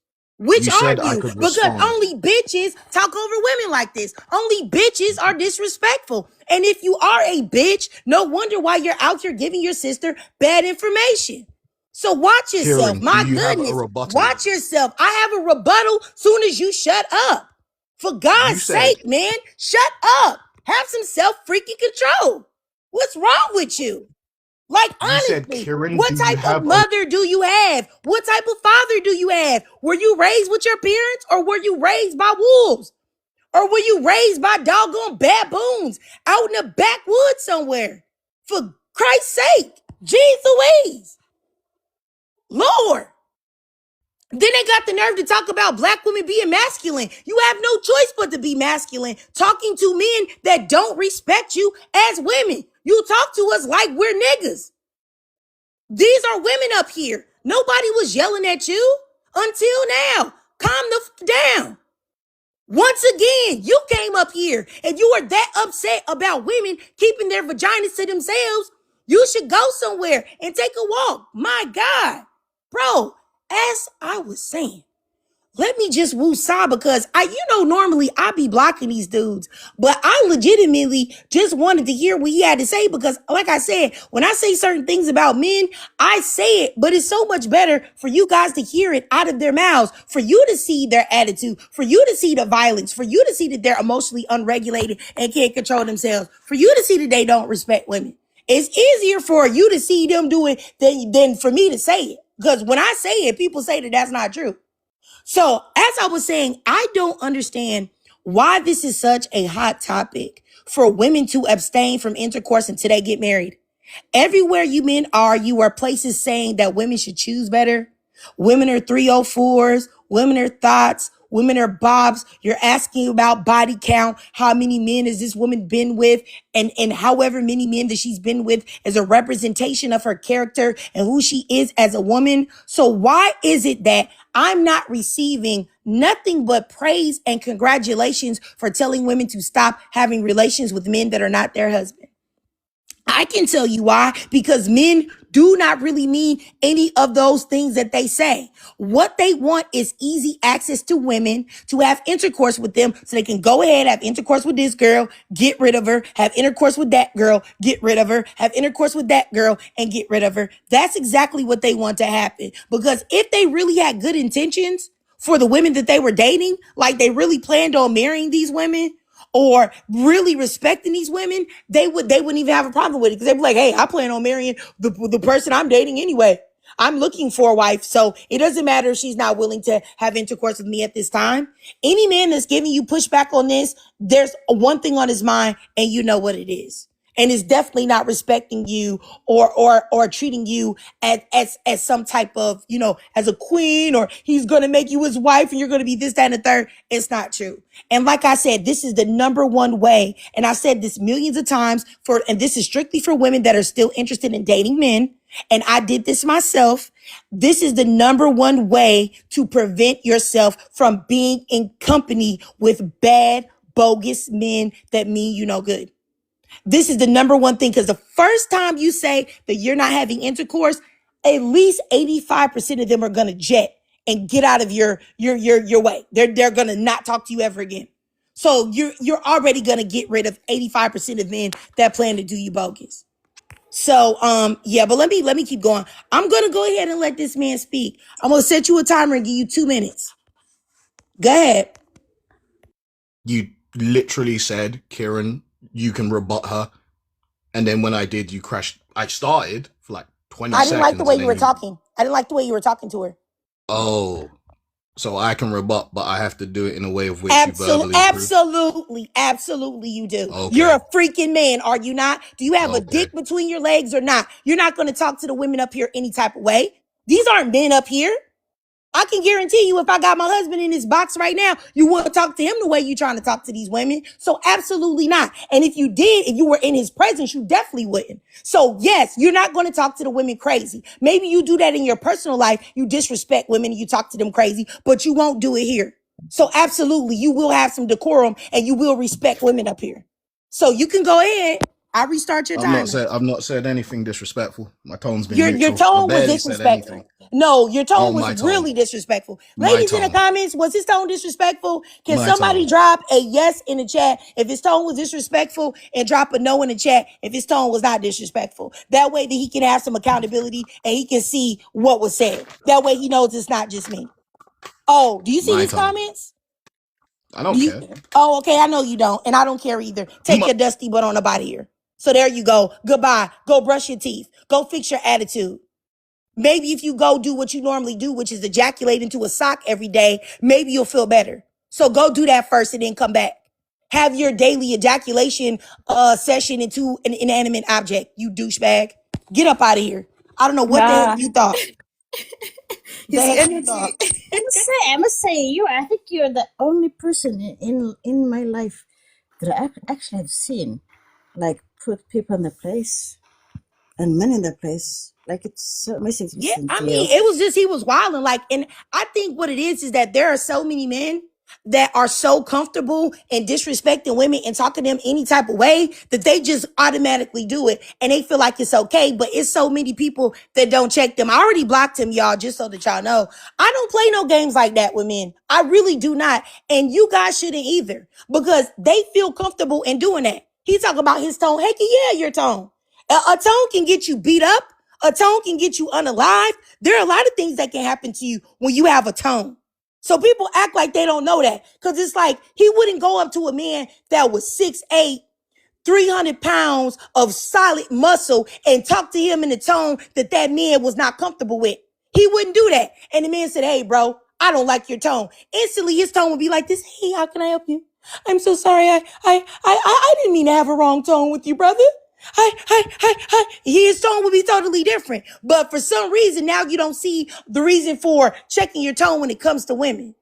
Which You are said I you? could Because respond. only bitches talk over women like this. Only bitches are disrespectful. And if you are a bitch, no wonder why you're out here giving your sister bad information. So watch yourself. Kieran, My do you have goodness. a rebuttal? Watch yourself. I have a rebuttal soon as you shut up. For God's sake, man, shut up. Have some self-freaking control. What's wrong with you? Like, honestly, Kieran, what type of mother do you have? What type of father do you have? Were you raised with your parents or were you raised by wolves? Or were you raised by doggone baboons out in the backwoods somewhere? For Christ's sake, jeez Louise. Lord. Then they got the nerve to talk about black women being masculine. You have no choice but to be masculine. Talking to men that don't respect you as women. You talk to us like we're niggas. These are women up here. Nobody was yelling at you until now. Calm the down. Once again, you came up here and you were that upset about women keeping their vaginas to themselves. You should go somewhere and take a walk. My God. Bro, as I was saying, let me just woo-saw because normally I be blocking these dudes, but I legitimately just wanted to hear what he had to say because like I said, when I say certain things about men, I say it, but it's so much better for you guys to hear it out of their mouths, for you to see their attitude, for you to see the violence, for you to see that they're emotionally unregulated and can't control themselves, for you to see that they don't respect women. It's easier for you to see them do it than for me to say it. Because when I say it, people say that that's not true. So, as I was saying, I don't understand why this is such a hot topic for women to abstain from intercourse until they get married. Everywhere you men are, you are places saying that women should choose better. Women are 304s. Women are thoughts. Women are bobs. You're asking about body count. How many men has this woman been with? And however many men that she's been with is a representation of her character and who she is as a woman. So why is it that I'm not receiving nothing but praise and congratulations for telling women to stop having relations with men that are not their husband? I can tell you why, because men do not really mean any of those things that they say. What they want is easy access to women to have intercourse with them so they can go ahead, have intercourse with this girl, get rid of her, have intercourse with that girl, get rid of her, have intercourse with that girl and get rid of her. That's exactly what they want to happen. Because if they really had good intentions for the women that they were dating, like they really planned on marrying these women, or really respecting these women, they wouldn't even have a problem with it because they'd be like, hey, I plan on marrying the person I'm dating anyway. I'm looking for a wife. So it doesn't matter if she's not willing to have intercourse with me at this time. Any man that's giving you pushback on this, there's one thing on his mind and you know what it is. And it's definitely not respecting you or treating you as some type of, as a queen, or he's going to make you his wife and you're going to be this, that, and the third. It's not true. And like I said, this is the number one way. And I said this millions of times and this is strictly for women that are still interested in dating men. And I did this myself. This is the number one way to prevent yourself from being in company with bad, bogus men that mean you no good. This is the number one thing, because the first time you say that you're not having intercourse, at least 85% of them are going to jet and get out of your way. They're going to not talk to you ever again. So you're already going to get rid of 85% of men that plan to do you bogus. So, but let me keep going. I'm going to go ahead and let this man speak. I'm going to set you a timer and give you 2 minutes. Go ahead. You literally said, Kieran, you can rebut her. And then when I did, you crashed. I started for like 20 seconds. I didn't like the way you were talking. I didn't like the way you were talking to her. Oh, so I can rebut, but I have to do it in a way of which you verbally Absolutely you do. Okay. You're a freaking man, are you not? Do you have a dick between your legs or not? You're not going to talk to the women up here any type of way. These aren't men up here. I can guarantee you if I got my husband in this box right now, you wouldn't talk to him the way you're trying to talk to these women. So absolutely not. And if you did, if you were in his presence, you definitely wouldn't. So yes, you're not going to talk to the women crazy. Maybe you do that in your personal life. You disrespect women and you talk to them crazy, but you won't do it here. So absolutely, you will have some decorum and you will respect women up here. So you can go ahead. I restart your timer. I've not said anything disrespectful. My tone's been neutral. Your tone was disrespectful. No, your tone was really disrespectful. Ladies in the comments, was his tone disrespectful? Can somebody drop a yes in the chat if his tone was disrespectful, and drop a no in the chat if his tone was not disrespectful? That way that he can have some accountability and he can see what was said. That way he knows it's not just me. Oh, do you see these comments? I don't care. Oh, okay. I know you don't. And I don't care either. Take your dusty butt on up out of here. So there you go. Goodbye. Go brush your teeth. Go fix your attitude. Maybe if you go do what you normally do, which is ejaculate into a sock every day, maybe you'll feel better. So go do that first and then come back. Have your daily ejaculation session into an inanimate object, you douchebag. Get up out of here. I don't know what the hell you thought. His energy. I must say, I think you're the only person in my life that I actually have seen, like, put people in their place and men in their place. Like, it's so amazing. Yeah, I mean, it was just, he was wilding. Like, and I think what it is that there are so many men that are so comfortable in disrespecting women and talking to them any type of way that they just automatically do it and they feel like it's okay. But it's so many people that don't check them. I already blocked him, y'all, just so that y'all know. I don't play no games like that with men. I really do not. And you guys shouldn't either, because they feel comfortable in doing that. He talk about his tone. Heck yeah, your tone. A tone can get you beat up. A tone can get you unalived. There are a lot of things that can happen to you when you have a tone. So people act like they don't know that, because it's like he wouldn't go up to a man that was 6'8", 300 pounds of solid muscle and talk to him in the tone that that man was not comfortable with. He wouldn't do that. And the man said, hey, bro, I don't like your tone. Instantly, his tone would be like this. Hey, how can I help you? I'm so sorry. I didn't mean to have a wrong tone with you, brother. His tone would be totally different. But for some reason, now you don't see the reason for checking your tone when it comes to women.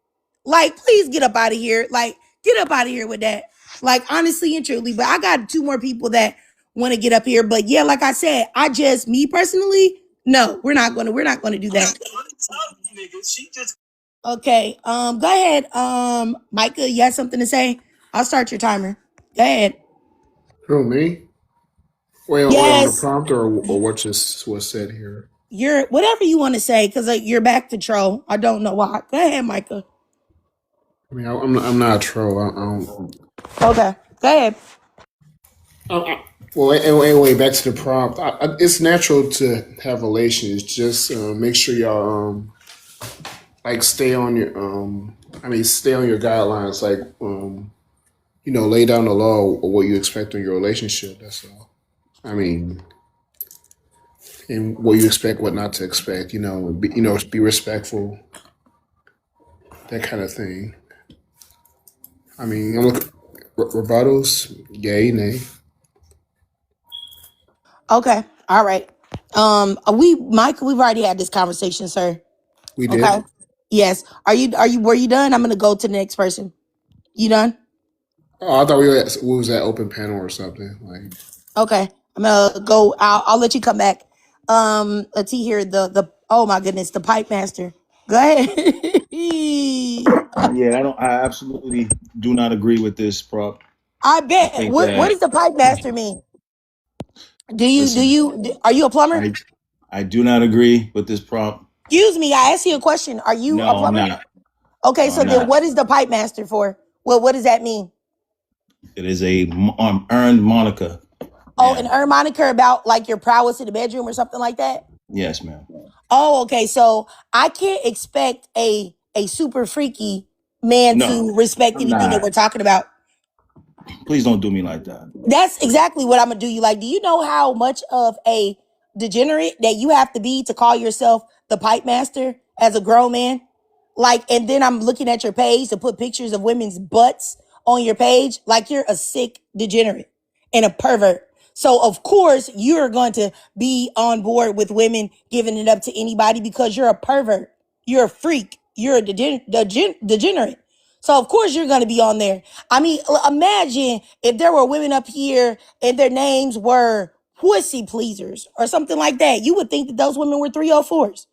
Like, please get up out of here. Like, get up out of here with that. Like, honestly and truly. But I got 2 more people that want to get up here. But yeah, like I said, me personally, no, we're not gonna do that. Okay, go ahead. Micah, you have something to say? I'll start your timer. Go ahead. Who, me? Wait, on the Yes, prompt or what just was said here? you're whatever you want to say, because you're back to troll. I don't know why. Go ahead, Micah. I mean, I'm not a troll. I don't. Okay, go ahead. Well, anyway, back to the prompt. It's natural to have relations. Just make sure y'all like stay on your stay on your guidelines. Like lay down the law of what you expect in your relationship. That's all. I mean, and what you expect, what not to expect. Be respectful. That kind of thing. I mean, I'm looking rebuttals. Yay, nay. Okay, all right. Michael, we've already had this conversation, sir. We did. Okay. Yes. Were you done? I'm gonna go to the next person. You done? Oh, I thought we was at open panel or something. Like, Okay. I'm gonna go. I'll let you come back. Let's see here. The oh my goodness, the pipe master. Go ahead. Yeah, I absolutely do not agree with this prop. I bet. think What that does the pipe master mean? listen, Are you a plumber? I do not agree with this prop. Excuse me, I asked you a question. Are you a No, I'm plumber? not. Okay, No, so I'm then not. what is the pipe master for? Well, what does that mean? It is a earned moniker. Oh, ma'am. an earned moniker about like your prowess in the bedroom or something like that? Yes, ma'am. Oh, okay. So I can't expect a super freaky man No, to respect I'm anything that not. we're talking about. Please don't do me like that. That's exactly what I'm gonna do you. Like, do you know how much of a degenerate that you have to be to call yourself the pipe master as a grown man? Like, and then I'm looking at your page to put pictures of women's butts on your page. Like, you're a sick degenerate and a pervert. So of course you're going to be on board with women giving it up to anybody because you're a pervert. You're a freak. You're a degenerate. So of course you're going to be on there. I mean, imagine if there were women up here and their names were pussy pleasers or something like that. You would think that those women were 304s.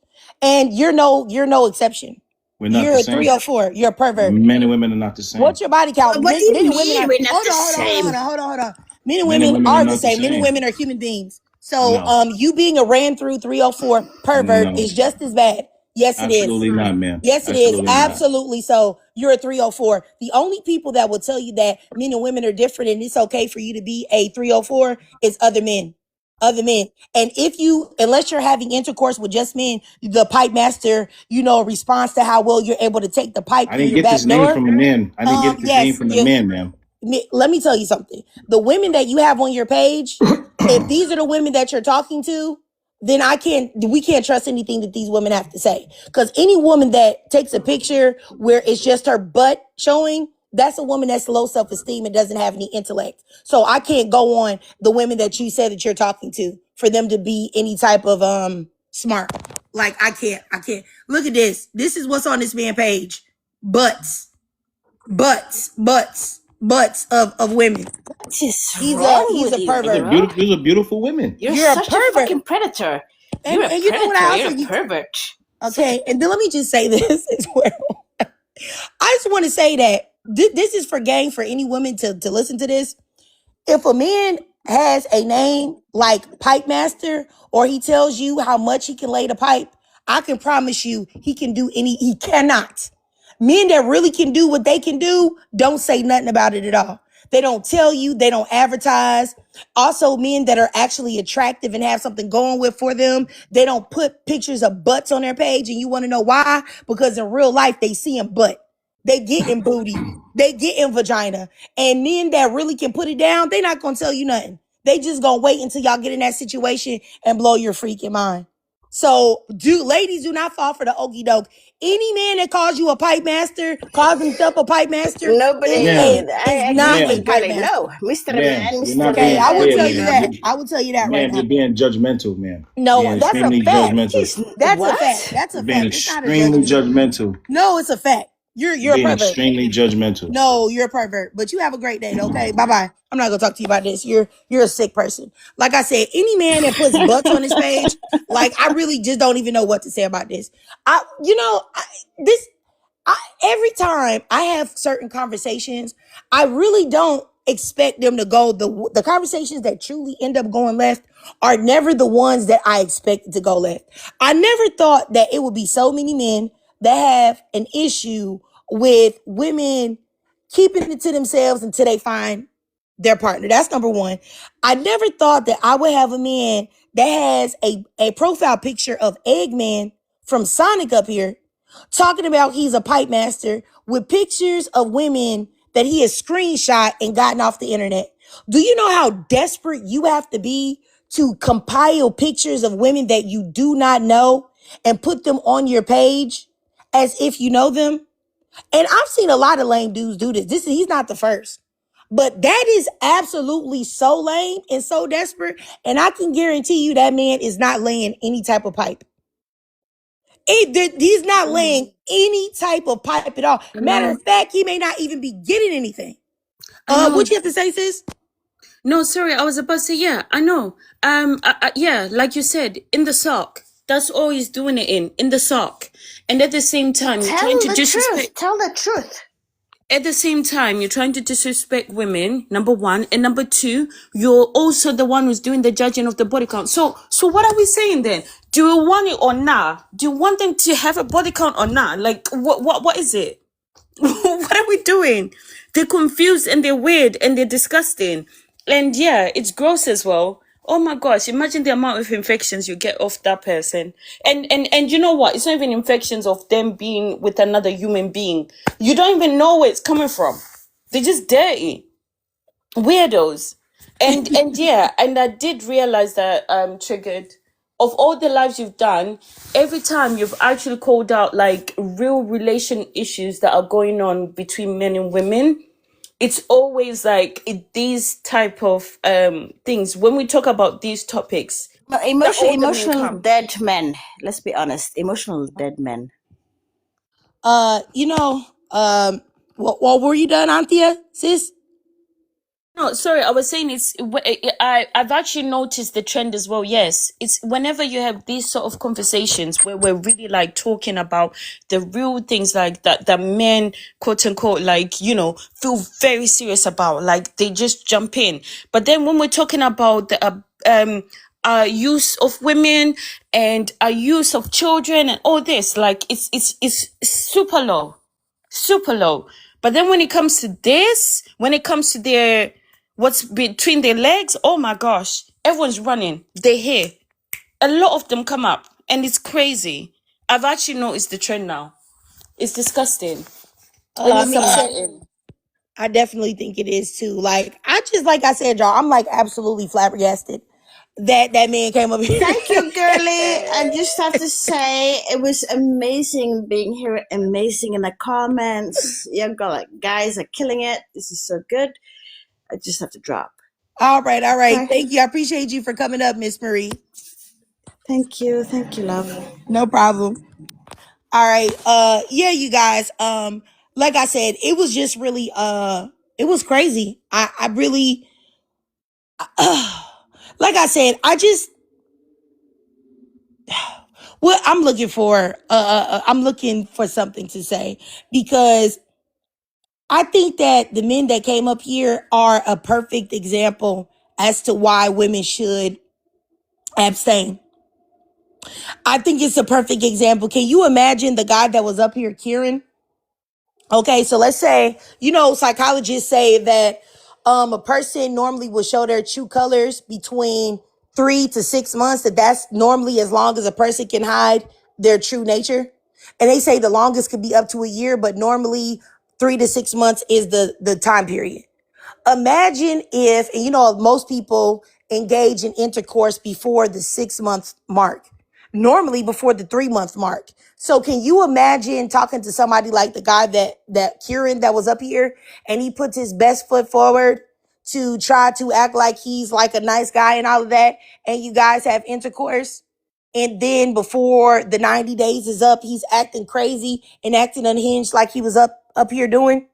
And you're no exception. We're not You're the a same. 304. You're a pervert. Men and women are not the same. What's your body count? What do you Men and women mean are. we're not Hold the on. same? Men and Men and women women are are the not the same. Men and same. women are human beings. So, No, you being a ran through 304 pervert no, is just as bad. Yes, it is. absolutely not, ma'am. Yes, it is. Absolutely not. Absolutely. So you're a 304. The only people that will tell you that men and women are different and it's okay for you to be a 304 is other men. Other men. And unless you're having intercourse with just men, the pipe master, responds to how well you're able to take the pipe I through didn't your get back this name door. from the men. I didn't get this name Yes, from the men, ma'am. let me tell you something. The women that you have on your page, if these are the women that you're talking to, then we can't trust anything that these women have to say. Because any woman that takes a picture where it's just her butt showing, that's a woman that's low self-esteem and doesn't have any intellect. So I can't go on the women that you said that you're talking to for them to be any type of smart. Like, I can't. Look at this. This is what's on this man page. Butts of women. What is He's wrong a with you, pervert. bro? These are beautiful women. You're You're a such a pervert. fucking predator. You're a And you know what predator. I You're also a pervert. okay, and then let me just say this as well. I just want to say that this is for game for any women to listen to this. If a man has a name like Pipe Master, or he tells you how much he can lay the pipe, I can promise you he cannot. Men that really can do what they can do don't say nothing about it at all. They don't tell you, they don't advertise. Also, men that are actually attractive and have something going with for them, they don't put pictures of butts on their page. And you want to know why? Because in real life, they see in butt. They get in booty. They get in vagina. And men that really can put it down, they not going to tell you nothing. They just going to wait until y'all get in that situation and blow your freaking mind. So, ladies, do not fall for the okie doke. Any man that calls you a pipe master, calls himself a pipe master, Nobody, Man, I is agree not a with man, pipe Gurley. master. No, Mr. man, Man, you're Mr. not Okay, being I will fair, tell you man. that. I will tell you that right Man, now. you're being judgmental, man. No, Being that's a extremely fact. judgmental. He's That's what? a fact. That's a You're being fact. It's not a extremely judgment. judgmental. No, it's a fact. You're You're a being pervert. extremely judgmental. No, you're a pervert. But you have a great day, okay? Bye-bye. I'm not gonna talk to you about this. You're a sick person. Like I said, any man that puts butts on his page, like I really just don't even know what to say about this. Every time I have certain conversations, I really don't expect them to go. The conversations that truly end up going left are never the ones that I expected to go left. I never thought that it would be so many men that have an issue with women keeping it to themselves until they find their partner. That's number one. I never thought that I would have a man that has a profile picture of Eggman from Sonic up here talking about he's a pipe master with pictures of women that he has screenshot and gotten off the internet. Do you know how desperate you have to be to compile pictures of women that you do not know and put them on your page as if you know them? And I've seen a lot of lame dudes do this. He's not the first. But that is absolutely so lame and so desperate. And I can guarantee you that man is not laying any type of pipe. He's not laying any type of pipe at all. Matter of fact, he may not even be getting anything. What you have to say, sis? No, sorry, I was about to say, yeah, I know. Yeah, like you said, in the sock. That's all he's doing it in the sock. And at the same time, you're Tell trying to the disrespect. truth. Tell the truth. At the same time, you're trying to disrespect women, number one. And number two, you're also the one who's doing the judging of the body count. So what are we saying then? Do you want it or not? Do you want them to have a body count or not? Like, what is it? What are we doing? They're confused and they're weird and they're disgusting. And yeah, it's gross as well. Oh my gosh, imagine the amount of infections you get off that person. And you know what? It's not even infections of them being with another human being. You don't even know where it's coming from. They're just dirty. Weirdos. And yeah, and I did realize that Triggered, of all the lives you've done, every time you've actually called out like real relation issues that are going on between men and women. It's always like these type of things. When we talk about these topics, Emotional dead men. Let's be honest. Emotional dead men. What were you done, Anthea, sis? no, sorry, I was saying I've actually noticed the trend as well. Yes, it's whenever you have these sort of conversations where we're really like talking about the real things like that men, quote unquote, like, you know, feel very serious about, like they just jump in. But then when we're talking about the use of women and use of children and all this, like it's super low. Super low. But then when it comes to this, when it comes to what's between their legs, oh my gosh, everyone's running. They're here. A lot of them come up and it's crazy. I've actually noticed the trend now. It's disgusting. And it's upsetting. I definitely think it is too. Like I said, y'all, I'm like absolutely flabbergasted that man came up here. Thank you, girly. I just have to say it was amazing being here. Amazing in the comments. You guys are killing it. This is so good. I just have to drop. All right. Okay. Thank you. I appreciate you for coming up, Miss Marie. Thank you, love. No problem. All right. Yeah, you guys. Like I said, it was just really it was crazy. I really like I said, Well, I'm looking for something to say, because I think that the men that came up here are a perfect example as to why women should abstain. I think it's a perfect example. Can you imagine the guy that was up here, Kieran? Okay, so let's say, psychologists say that a person normally will show their true colors between 3 to 6 months, that's normally as long as a person can hide their true nature. And they say the longest could be up to a year, but normally 3 to 6 months is the time period. Imagine if, and most people engage in intercourse before the 6 month mark, normally before the 3 month mark. So can you imagine talking to somebody like the guy that Kieran that was up here, and he puts his best foot forward to try to act like he's like a nice guy and all of that, and you guys have intercourse, and then before the 90 days is up, he's acting crazy and acting unhinged like he was up here doing?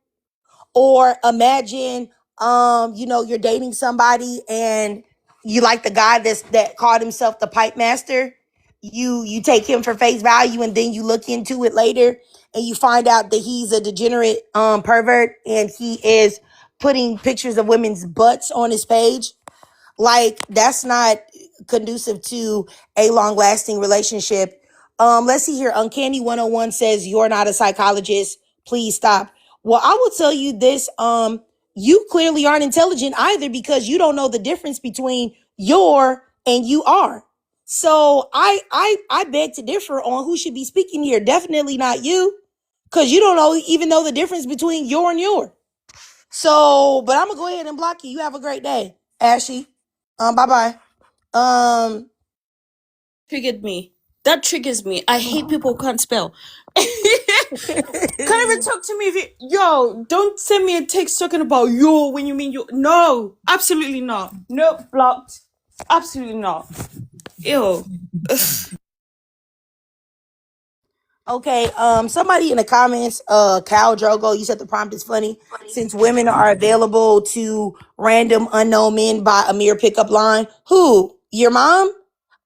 Or imagine, you're dating somebody and you like the guy that called himself the pipe master. You take him for face value, and then you look into it later and you find out that he's a degenerate pervert, and he is putting pictures of women's butts on his page. Like, that's not conducive to a long-lasting relationship. Let's see here. Uncanny 101 says, you're not a psychologist. Please stop. Well, I will tell you this. You clearly aren't intelligent either, because you don't know the difference between your and you are. So I beg to differ on who should be speaking here. Definitely not you, because you don't even know the difference between your and your. So, but I'm gonna go ahead and block you. You have a great day, Ashy. Bye-bye. Triggered me. That triggers me. I hate people who can't spell. Can't even talk to me if don't send me a text talking about yo when you mean you. No, absolutely not. Nope, blocked. Absolutely not. Ew. Okay, somebody in the comments, Cal Drogo, you said the prompt is funny. Since women are available to random unknown men by a mere pickup line. Who? Your mom?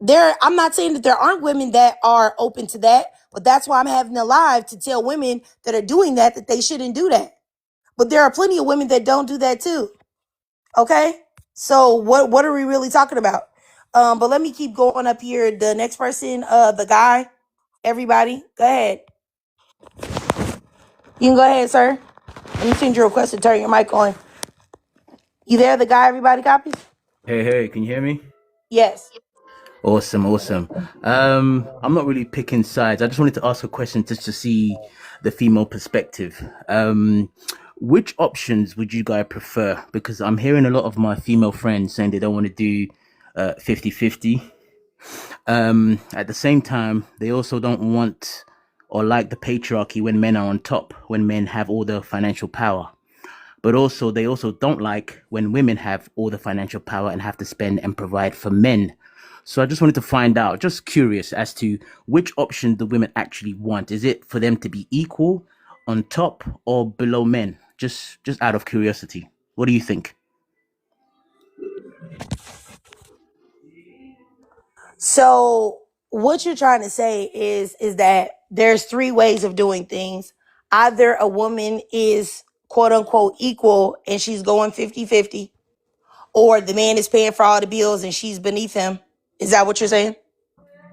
I'm not saying that there aren't women that are open to that, but that's why I'm having a live to tell women that are doing that they shouldn't do that. But there are plenty of women that don't do that too. Okay? So what are we really talking about? But let me keep going up here. The next person, the guy, everybody, go ahead. You can go ahead, sir. Let me send you a request to turn your mic on. You there, the guy everybody copies? Hey, can you hear me? Yes. Awesome. I'm not really picking sides. I just wanted to ask a question just to see the female perspective. Which options would you guys prefer? Because I'm hearing a lot of my female friends saying they don't want to do 50-50. At the same time, they also don't want or like the patriarchy when men are on top, when men have all the financial power. But also, they also don't like when women have all the financial power and have to spend and provide for men. So I just wanted to find out, just curious as to which option the women actually want. Is it for them to be equal, on top, or below men? Just out of curiosity. What do you think? So what you're trying to say is that there's 3 ways of doing things. Either a woman is quote unquote equal and she's going 50-50, or the man is paying for all the bills and she's beneath him. Is that what you're saying?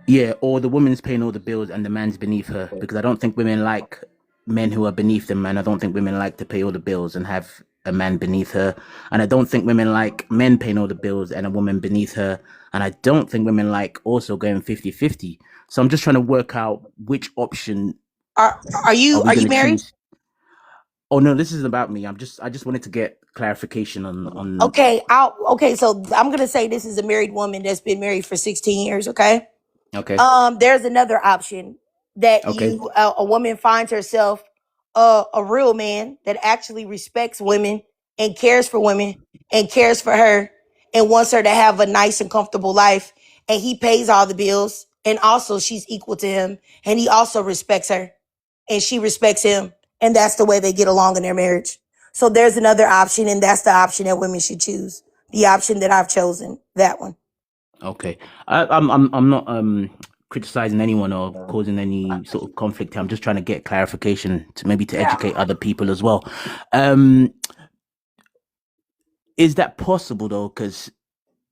Yeah, or the woman's paying all the bills and the man's beneath her, because I don't think women like men who are beneath them, and I don't think women like to pay all the bills and have a man beneath her. And I don't think women like men paying all the bills and a woman beneath her. And I don't think women like also going 50-50. So I'm just trying to work out which option Are you married? choose. Oh no, this isn't about me. I just wanted to get clarification on Okay, so I'm gonna say this is a married woman that's been married for 16 years, okay? Okay. There's another option that Okay. a woman finds herself a real man that actually respects women and cares for women and cares for her and wants her to have a nice and comfortable life, and he pays all the bills, and also she's equal to him, and he also respects her and she respects him, and that's the way they get along in their marriage. So there's another option, and that's the option that women should choose. The option that I've chosen, that one. Okay. I'm not criticizing anyone or causing any sort of conflict. I'm just trying to get clarification to maybe to Yeah. educate other people as well. Is that possible though? Because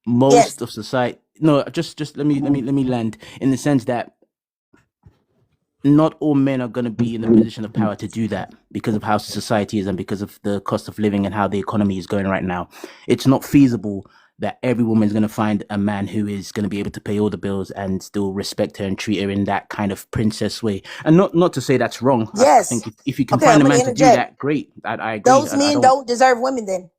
most Yes. of society, no, just let me land in the sense that not all men are going to be in the position of power to do that because of how society is and because of the cost of living and how the economy is going right now. It's not feasible that every woman is going to find a man who is going to be able to pay all the bills and still respect her and treat her in that kind of princess way. And not to say that's wrong. I Yes. think if you can Okay, find I'm a gonna man to do interject. that, great. I agree. Those I men don't deserve women then.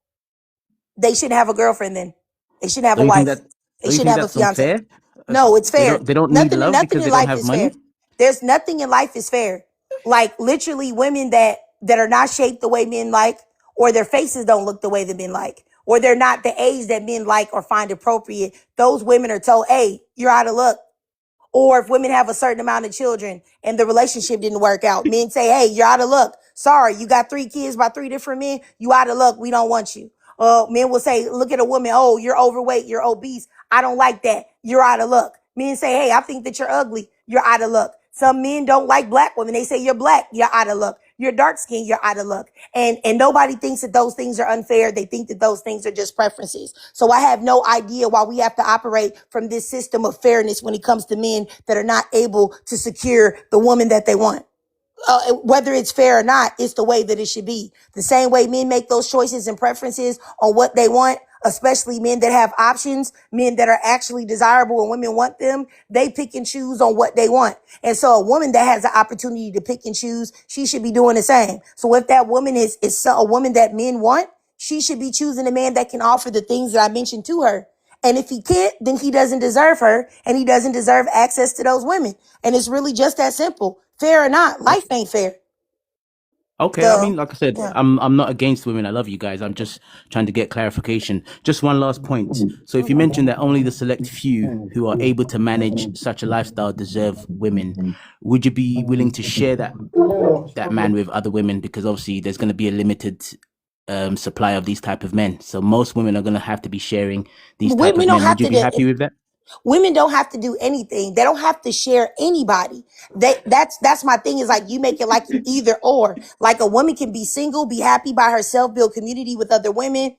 They shouldn't have a girlfriend then. They shouldn't have a Don't you think wife. that? They Don't you should think have a that's fiance. unfair? No, it's They fair. don't need Nothing love because in they don't life have is fair. money. There's nothing in life is fair. Like literally women that are not shaped the way men like, or their faces don't look the way that men like, or they're not the age that men like or find appropriate. Those women are told, hey, you're out of luck. Or if women have a certain amount of children and the relationship didn't work out, men say, hey, you're out of luck. Sorry, you got 3 kids by 3 different men. You out of luck. We don't want you. Men will say, look at a woman. Oh, you're overweight. You're obese. I don't like that. You're out of luck. Men say, hey, I think that you're ugly. You're out of luck. Some men don't like black women. They say you're black. You're out of luck. You're dark skinned. You're out of luck. And nobody thinks that those things are unfair. They think that those things are just preferences. So I have no idea why we have to operate from this system of fairness when it comes to men that are not able to secure the woman that they want. Whether it's fair or not, it's the way that it should be. The same way men make those choices and preferences on what they want, especially men that have options, men that are actually desirable and women want them, they pick and choose on what they want. And so a woman that has the opportunity to pick and choose, she should be doing the same. So if that woman is a woman that men want, she should be choosing a man that can offer the things that I mentioned to her. And if he can't, then he doesn't deserve her and he doesn't deserve access to those women. And it's really just that simple. Fair or not, life ain't fair. Okay, I mean, like I said, I'm not against women. I love you guys. I'm just trying to get clarification. Just one last point. So if you mentioned that only the select few who are able to manage such a lifestyle deserve women, would you be willing to share that man with other women? Because obviously there's going to be a limited supply of these type of men. So most women are going to have to be sharing these type of men. Would you be happy with that? Women don't have to do anything. They don't have to share anybody. That's my thing is like you make it like an either or. Like a woman can be single, be happy by herself, build community with other women,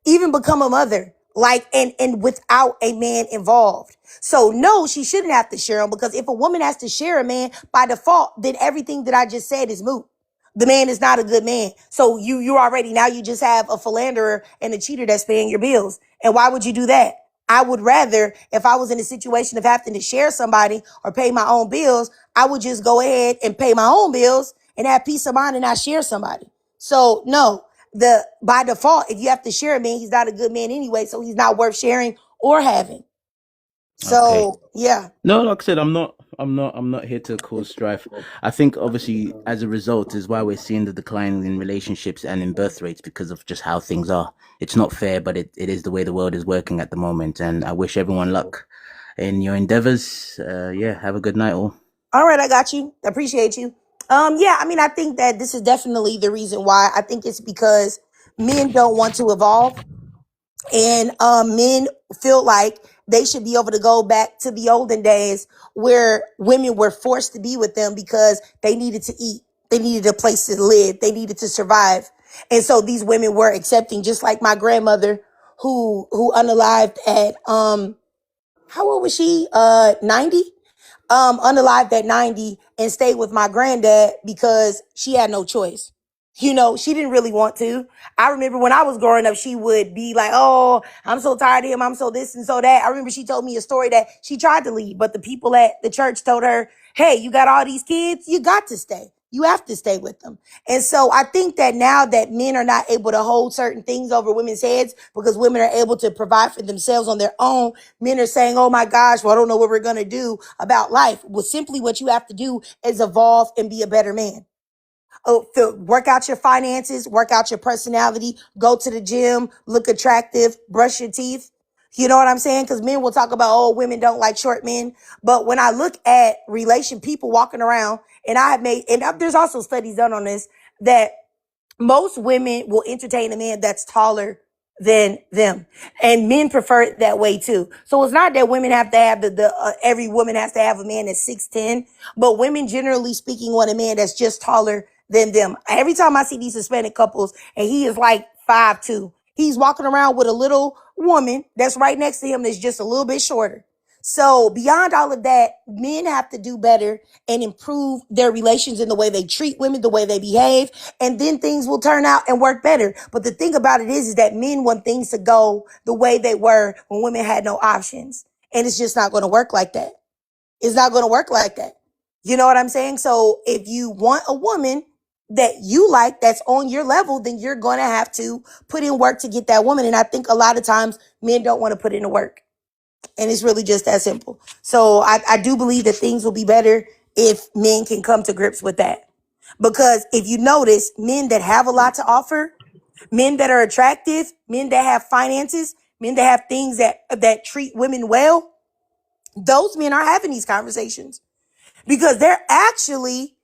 even become a mother, like and without a man involved. So no, she shouldn't have to share him because if a woman has to share a man by default, then everything that I just said is moot. The man is not a good man. So you already now you just have a philanderer and a cheater that's paying your bills. And why would you do that? I would rather, if I was in a situation of having to share somebody or pay my own bills, I would just go ahead and pay my own bills and have peace of mind and not share somebody. So no, by default, if you have to share a man, he's not a good man anyway, so he's not worth sharing or having. So yeah. No, like I said, I'm not here to cause strife. I think obviously as a result is why we're seeing the decline in relationships and in birth rates because of just how things are. It's not fair, but it is the way the world is working at the moment. And I wish everyone luck in your endeavors. Have a good night all. All right, I got you. Appreciate you. I mean, I think that this is definitely the reason why. I think it's because men don't want to evolve. And men feel like they should be able to go back to the olden days where women were forced to be with them because they needed to eat. They needed a place to live. They needed to survive. And so these women were accepting, just like my grandmother who unalived at, how old was she? 90? Unalived at 90 and stayed with my granddad because she had no choice. You know, she didn't really want to. I remember when I was growing up, she would be like, oh, I'm so tired of him. I'm so this and so that. I remember she told me a story that she tried to leave, but the people at the church told her, hey, you got all these kids. You got to stay. You have to stay with them. And so I think that now that men are not able to hold certain things over women's heads because women are able to provide for themselves on their own, men are saying, oh my gosh, well, I don't know what we're going to do about life. Well, simply what you have to do is evolve and be a better man. Work out your finances, work out your personality, go to the gym, look attractive, brush your teeth. You know what I'm saying? Because men will talk about, oh, women don't like short men. But when I look at people walking around, and there's also studies done on this, that most women will entertain a man that's taller than them. And men prefer it that way too. So it's not that women have to have every woman has to have a man that's 6'10", but women generally speaking want a man that's just taller than them. Every time I see these Hispanic couples and he is like 5'2", he's walking around with a little woman that's right next to him that's just a little bit shorter. So beyond all of that, men have to do better and improve their relations in the way they treat women, the way they behave, and then things will turn out and work better. But the thing about it is that men want things to go the way they were when women had no options. And it's just not going to work like that. It's not going to work like that. You know what I'm saying? So if you want a woman that you like, that's on your level, then you're going to have to put in work to get that woman. And I think a lot of times men don't want to put in the work. And it's really just that simple. So I do believe that things will be better if men can come to grips with that. Because if you notice, men that have a lot to offer, men that are attractive, men that have finances, men that have things that treat women well, those men are having these conversations because they're actually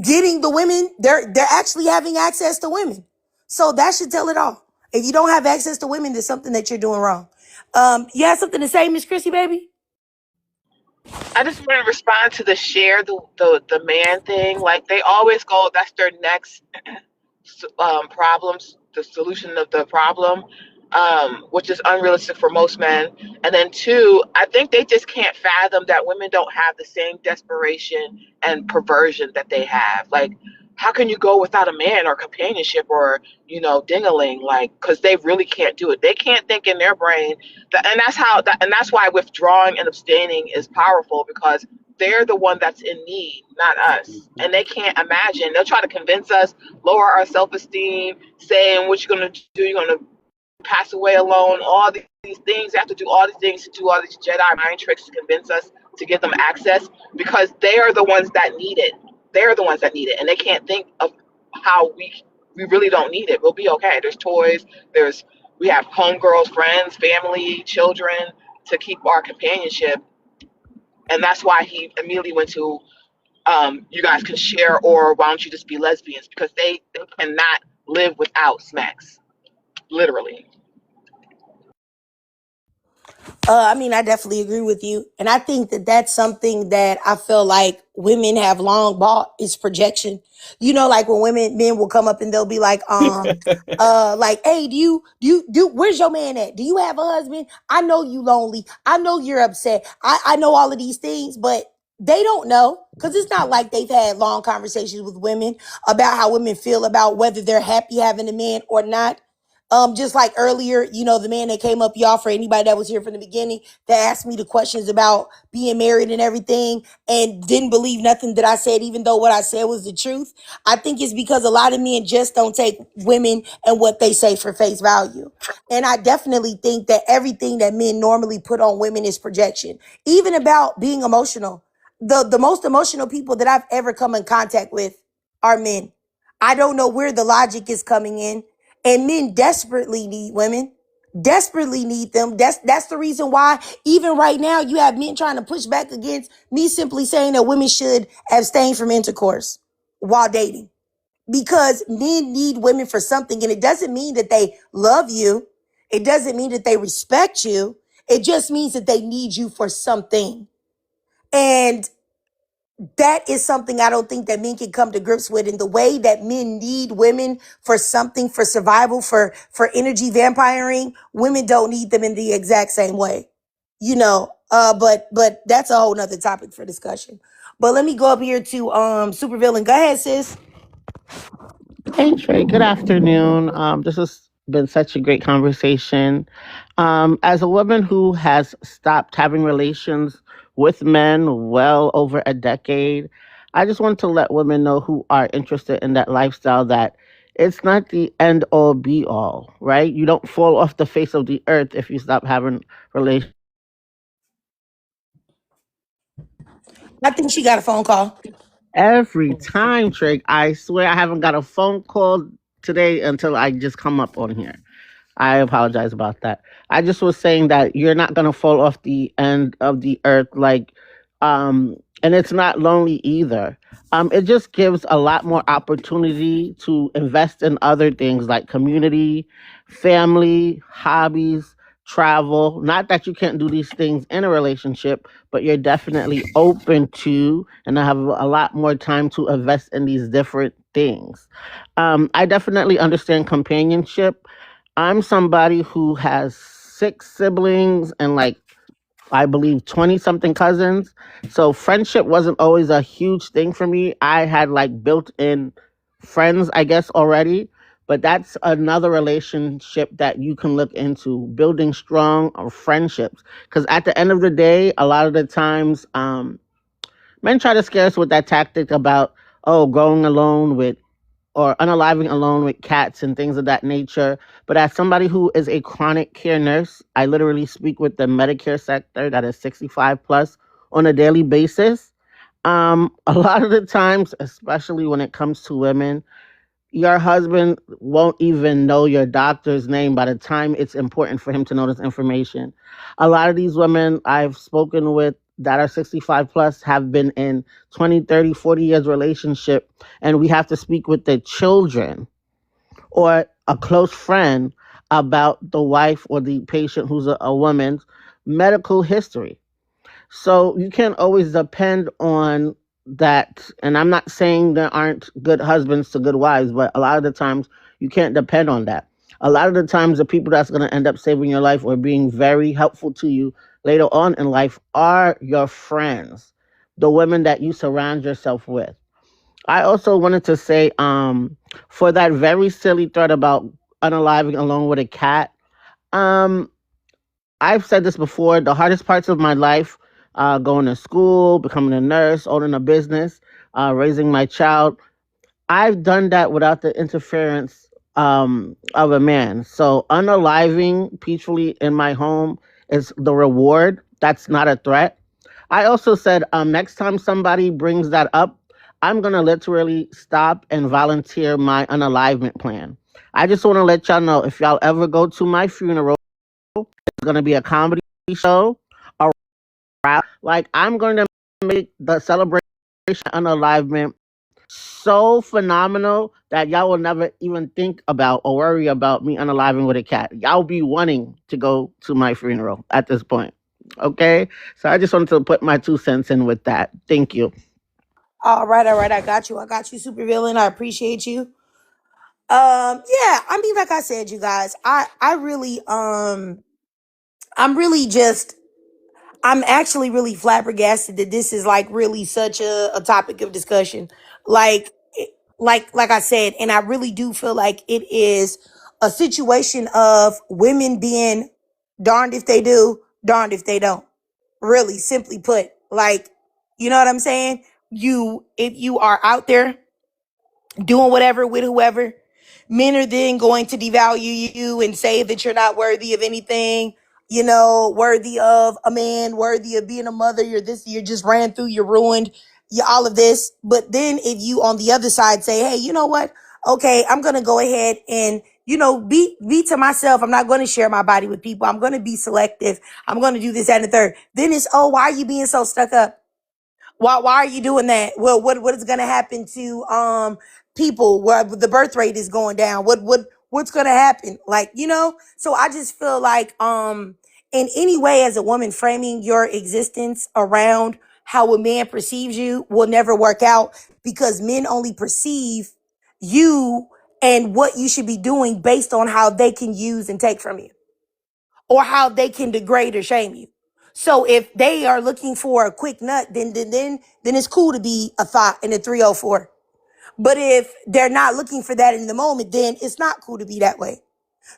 getting the women, they're actually having access to women. So that should tell it all. If you don't have access to women, there's something that you're doing wrong. You have something to say, Miss Chrissy, baby? I just want to respond to the share the man thing. Like they always go, that's their next problems, the solution of the problem, which is unrealistic for most men. And then two, I think they just can't fathom that women don't have the same desperation and perversion that they have. Like, how can you go without a man or companionship or, ding-a-ling? Like, because they really can't do it. They can't think in their brain. And that's why withdrawing and abstaining is powerful, because they're the one that's in need, not us. And they can't imagine. They'll try to convince us, lower our self-esteem, saying what you're going to do, you're going to pass away alone, all these things. You have to do all these things to do all these Jedi mind tricks to convince us to give them access, because they are the ones that need it. They're the ones that need it. And they can't think of how we really don't need it. We'll be okay. There's toys. We have homegirls, friends, family, children to keep our companionship. And that's why he immediately went to, you guys can share, or why don't you just be lesbians? Because they cannot live without smacks, literally. I definitely agree with you. And I think that that's something that I feel like women have long bought is projection. Like when men will come up and they'll be like, like, hey, where's your man at? Do you have a husband? I know you lonely. I know you're upset. I know all of these things, but they don't know, because it's not like they've had long conversations with women about how women feel about whether they're happy having a man or not. Just like earlier, the man that came up, y'all, for anybody that was here from the beginning, that asked me the questions about being married and everything and didn't believe nothing that I said, even though what I said was the truth. I think it's because a lot of men just don't take women and what they say for face value. And I definitely think that everything that men normally put on women is projection, even about being emotional. The most emotional people that I've ever come in contact with are men. I don't know where the logic is coming in. And men desperately need women, desperately need them. That's the reason why even right now you have men trying to push back against me simply saying that women should abstain from intercourse while dating, because men need women for something. And it doesn't mean that they love you. It doesn't mean that they respect you. It just means that they need you for something. And that is something I don't think that men can come to grips with. In the way that men need women for something, for survival, for energy vampiring, women don't need them in the exact same way, but that's a whole nother topic for discussion. But let me go up here to Supervillain. Go ahead, sis. Hey Trey, good afternoon. This has been such a great conversation. As a woman who has stopped having relations with men well over a decade, I just want to let women know who are interested in that lifestyle that it's not the end all be all, right? You don't fall off the face of the earth if you stop having relations. I think she got a phone call. Every time, Trey, I swear I haven't got a phone call today until I just come up on here. I apologize about that. I just was saying that you're not going to fall off the end of the earth like And it's not lonely either. It just gives a lot more opportunity to invest in other things like community, family, hobbies, travel. Not that you can't do these things in a relationship, but you're definitely open to and have a lot more time to invest in these different things. I definitely understand companionship. I'm somebody who has 6 siblings and like I believe 20 something cousins. So friendship wasn't always a huge thing for me. I had like built in friends, I guess, already. But that's another relationship that you can look into building strong friendships. Because at the end of the day, a lot of the times, men try to scare us with that tactic about, oh, going alone with or unaliving alone with cats and things of that nature. But as somebody who is a chronic care nurse, I literally speak with the Medicare sector that is 65 plus on a daily basis. A lot of the times, especially when it comes to women, your husband won't even know your doctor's name by the time it's important for him to know this information. A lot of these women I've spoken with that are 65 plus have been in 20, 30, 40 years relationship, and we have to speak with the children or a close friend about the wife or the patient who's a woman's medical history. So you can't always depend on that. And I'm not saying there aren't good husbands to good wives, but a lot of the times you can't depend on that. A lot of the times, the people that's going to end up saving your life or being very helpful to you later on in life are your friends, the women that you surround yourself with. I also wanted to say, for that very silly threat about unaliving alone with a cat, um, I've said this before. The hardest parts of my life, going to school, becoming a nurse, owning a business, raising my child, I've done that without the interference of a man. So unaliving peacefully in my home is the reward. That's not a threat. I also said, next time somebody brings that up, I'm gonna literally stop and volunteer my unalivement plan. I just want to let y'all know if y'all ever go to my funeral, it's gonna be a comedy show. A rap. Like I'm going to make the celebration unalivement so phenomenal that y'all will never even think about or worry about me unaliving with a cat. Y'all be wanting to go to my funeral at this point. Okay? So I just wanted to put my 2 cents in with that. Thank you. All right, all right. I got you. I got you, super villain. I appreciate you. Yeah, I mean, like I said, you guys, I really, I'm really just, I'm actually really flabbergasted that this is like really such a topic of discussion. Like, like I said, and I really do feel like it is a situation of women being darned if they do, darned if they don't. Really, simply put, like, you know what I'm saying? If you are out there doing whatever with whoever, men are then going to devalue you and say that you're not worthy of anything, you know, worthy of a man, worthy of being a mother. You're this, you're just ran through, you're ruined, you all of this. But then if you on the other side say, hey, you know what? Okay, I'm gonna go ahead and, you know, be to myself. I'm not gonna share my body with people. I'm gonna be selective. I'm gonna do this, that, and the third. Then it's, oh, why are you being so stuck up? Why are you doing that? Well, what is going to happen to people where the birth rate is going down? What's going to happen? Like, you know, so I just feel like in any way as a woman, framing your existence around how a man perceives you will never work out, because men only perceive you and what you should be doing based on how they can use and take from you, or how they can degrade or shame you. So if they are looking for a quick nut, then it's cool to be a thought in a 304. But if they're not looking for that in the moment, then it's not cool to be that way.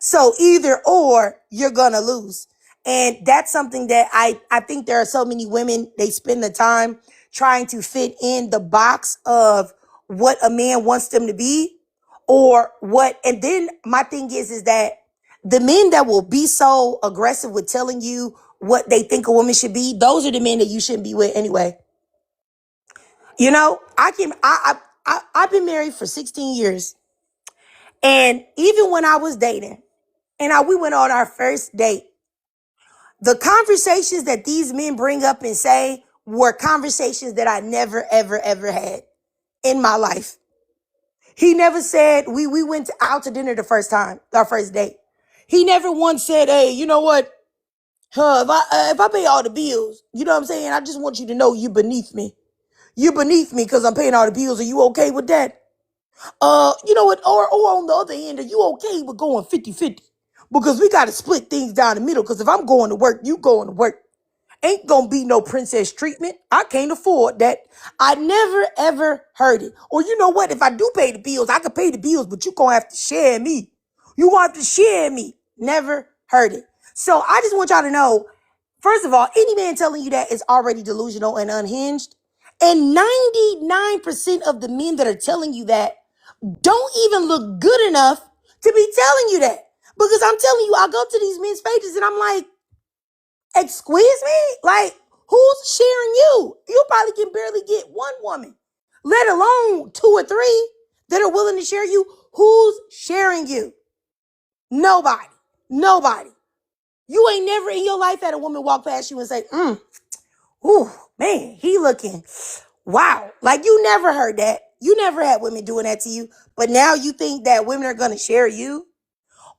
So either or, you're gonna lose. And that's something that I think there are so many women, they spend the time trying to fit in the box of what a man wants them to be, or what. And then my thing is that the men that will be so aggressive with telling you what they think a woman should be, those are the men that you shouldn't be with anyway. You know, I've been married for 16 years. And even when I was dating and we went on our first date, the conversations that these men bring up and say were conversations that I never, ever, ever had in my life. He never said, we went out to dinner the first time, our first date. He never once said, hey, you know what? If I pay all the bills, you know what I'm saying? I just want you to know you're beneath me. You're beneath me because I'm paying all the bills. Are you okay with that? You know what? Or on the other end, are you okay with going 50-50? Because we got to split things down the middle. Because if I'm going to work, you going to work. Ain't gonna be no princess treatment. I can't afford that. I never ever heard it. Or you know what? If I do pay the bills, I can pay the bills, but you gonna have to share me. You gonna have to share me. Never heard it. So I just want y'all to know, first of all, any man telling you that is already delusional and unhinged. And 99% of the men that are telling you that don't even look good enough to be telling you that. Because I'm telling you, I go to these men's pages and I'm like, excuse me? Like, who's sharing you? You probably can barely get one woman, let alone 2 or 3 that are willing to share you. Who's sharing you? Nobody. Nobody. You ain't never in your life had a woman walk past you and say, ooh, man, he looking, wow. Like, you never heard that. You never had women doing that to you. But now you think that women are going to share you?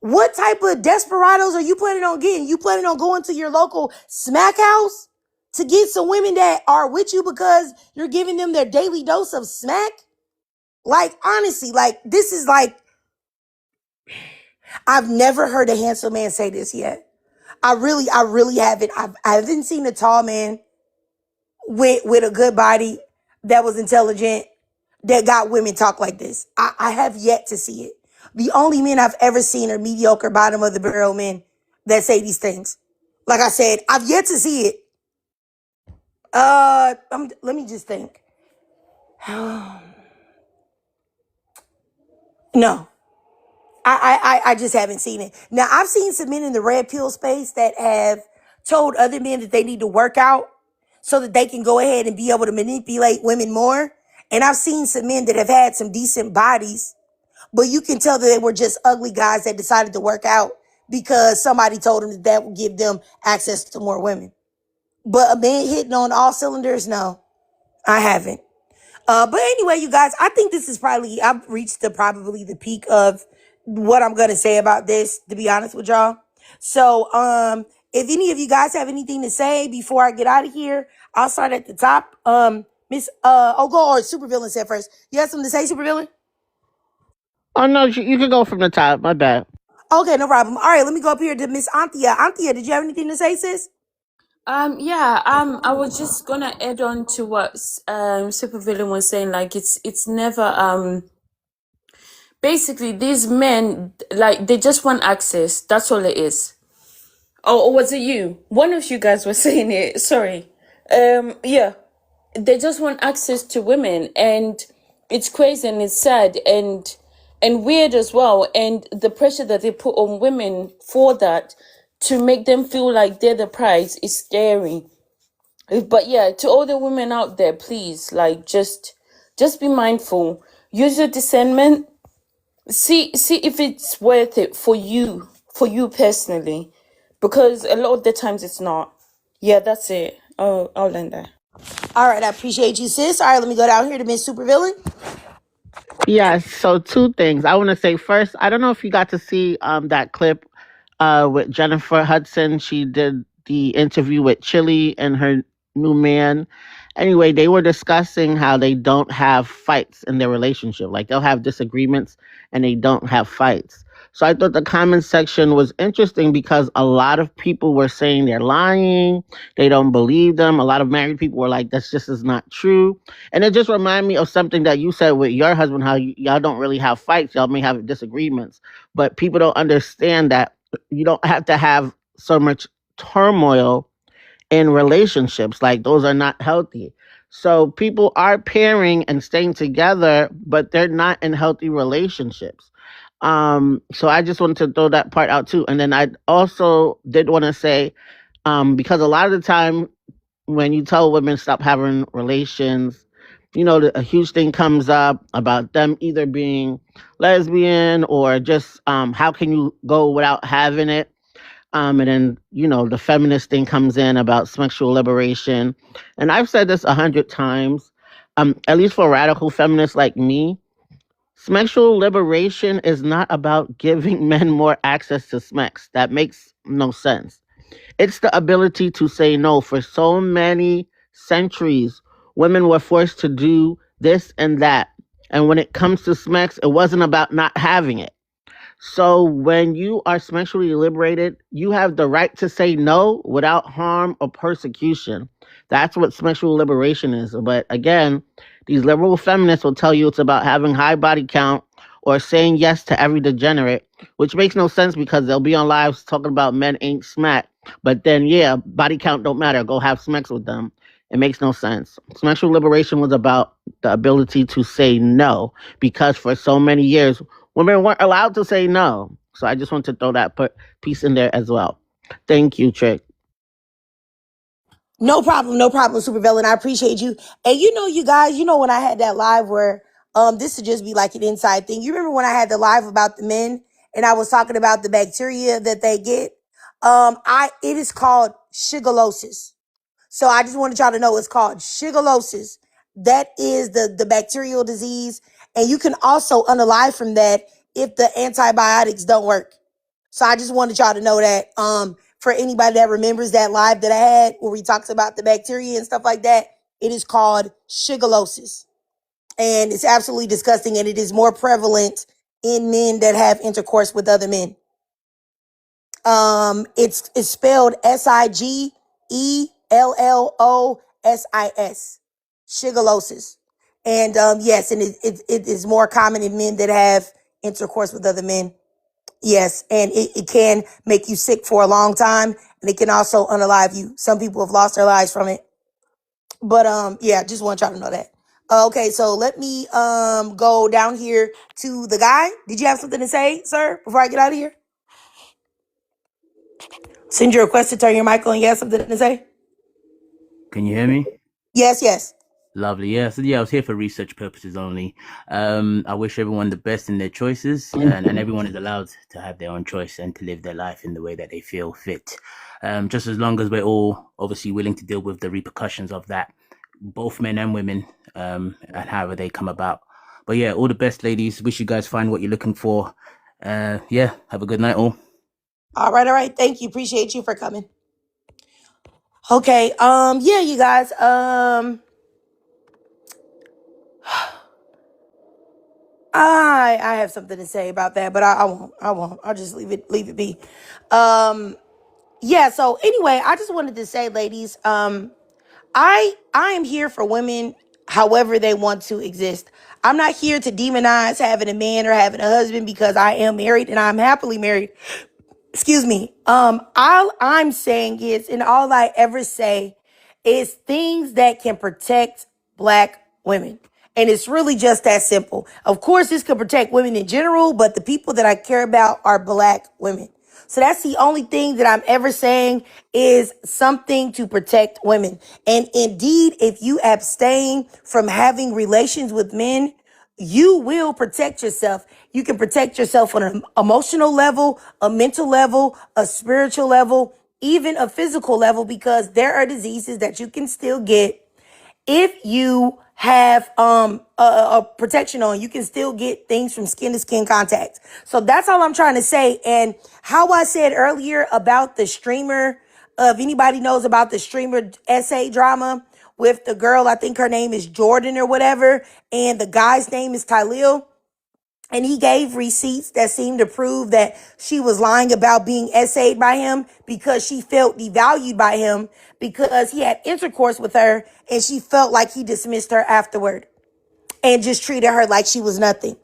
What type of desperados are you planning on getting? You planning on going to your local smack house to get some women that are with you because you're giving them their daily dose of smack? Like, honestly, like, this is like, I've never heard a handsome man say this yet. I really haven't. I haven't seen a tall man with a good body that was intelligent that got women talk like this. I have yet to see it. The only men I've ever seen are mediocre bottom of the barrel men that say these things. Like I said, I've yet to see it. Let me just think. No, I just haven't seen it. Now, I've seen some men in the red pill space that have told other men that they need to work out so that they can go ahead and be able to manipulate women more. And I've seen some men that have had some decent bodies, but you can tell that they were just ugly guys that decided to work out because somebody told them that that would give them access to more women. But a man hitting on all cylinders, no, I haven't. But anyway, you guys, I think this is probably, I've reached probably the peak of what I'm going to say about this, to be honest with y'all. So, if any of you guys have anything to say before I get out of here, I'll start at the top. Miss, go or Supervillain said first. You have something to say, Supervillain? Oh no, you can go from the top. My bad. Okay, no problem. All right, let me go up here to Miss Anthea. Anthea, did you have anything to say, sis? I was just gonna add on to what Supervillain was saying. Like, it's never basically these men, like, they just want access. That's all it is. Or was it you? One of you guys was saying it. Sorry. Yeah, they just want access to women, and it's crazy and it's sad and weird as well. And the pressure that they put on women for that to make them feel like they're the prize is scary. But yeah, to all the women out there, please, like, just be mindful. Use your discernment. See if it's worth it for you personally, because a lot of the times it's not. Yeah, that's it. I'll end there. All right, I appreciate you, sis. All right, let me go down here to Miss Supervillain. Yes. So 2 things. I want to say first, I don't know if you got to see that clip with Jennifer Hudson. She did the interview with Chili and her new man. Anyway, they were discussing how they don't have fights in their relationship. Like, they'll have disagreements and they don't have fights. So I thought the comment section was interesting because a lot of people were saying they're lying. They don't believe them. A lot of married people were like, that's just is not true. And it just reminded me of something that you said with your husband, how y'all don't really have fights. Y'all may have disagreements, but people don't understand that you don't have to have so much turmoil in relationships. Like, those are not healthy. So people are pairing and staying together, but they're not in healthy relationships. So I just wanted to throw that part out too. And then I also did want to say, because a lot of the time when you tell women stop having relations, a huge thing comes up about them either being lesbian or just how can you go without having it. And then, the feminist thing comes in about sexual liberation. And I've said this 100 times, at least for radical feminists like me, sexual liberation is not about giving men more access to sex. That makes no sense. It's the ability to say no. For so many centuries, women were forced to do this and that. And when it comes to sex, it wasn't about not having it. So when you are sexually liberated, you have the right to say no without harm or persecution. That's what sexual liberation is. But again, these liberal feminists will tell you it's about having high body count or saying yes to every degenerate, which makes no sense because they'll be on lives talking about men ain't smack. But then, yeah, body count don't matter. Go have sex with them. It makes no sense. Sexual liberation was about the ability to say no because for so many years, women weren't allowed to say no. So I just want to throw that piece in there as well. Thank you, Trick. No problem, Supervillain. I appreciate you. And you guys, when I had that live where this would just be like an inside thing. You remember when I had the live about the men and I was talking about the bacteria that they get? It is called shigellosis. So I just wanted y'all to know it's called shigellosis. That is the bacterial disease. And you can also unalive from that if the antibiotics don't work. So I just wanted y'all to know that for anybody that remembers that live that I had where we talked about the bacteria and stuff like that, it is called shigellosis. And it's absolutely disgusting, and it is more prevalent in men that have intercourse with other men. It's spelled Sigellolosis. Shigellosis. And yes, and it is more common in men that have intercourse with other men. Yes, and it can make you sick for a long time, and it can also unalive you. Some people have lost their lives from it. But yeah, just want y'all to know that. Okay, so let me go down here to the guy. Did you have something to say, sir, before I get out of here? Send your request to turn your mic on. You have something to say? Can you hear me? Yes. Lovely. Yeah. So I was here for research purposes only. I wish everyone the best in their choices, and everyone is allowed to have their own choice and to live their life in the way that they feel fit. Just as long as we're all obviously willing to deal with the repercussions of that, both men and women, and however they come about. But yeah, all the best, ladies. Wish you guys find what you're looking for. Yeah, have a good night, all. All right. Thank you. Appreciate you for coming. Okay. Yeah, you guys. I have something to say about that, but I won't. I'll just leave it be. Yeah, so anyway, I just wanted to say, ladies, I am here for women however they want to exist. I'm not here to demonize having a man or having a husband because I am married and I'm happily married. Excuse me. All I'm saying is, and all I ever say is things that can protect Black women. And it's really just that simple. Of course, this could protect women in general, but the people that I care about are Black women. So that's the only thing that I'm ever saying is something to protect women. And indeed, if you abstain from having relations with men, you will protect yourself. You can protect yourself on an emotional level, a mental level, a spiritual level, even a physical level, because there are diseases that you can still get if you have a protection on. You can still get things from skin to skin contact. So that's all I'm trying to say. And how I said earlier about the streamer, if anybody knows about the streamer essay drama with the girl, I think her name is Jordan or whatever, and the guy's name is Tylil. And he gave receipts that seemed to prove that she was lying about being essayed by him because she felt devalued by him because he had intercourse with her and she felt like he dismissed her afterward and just treated her like she was nothing.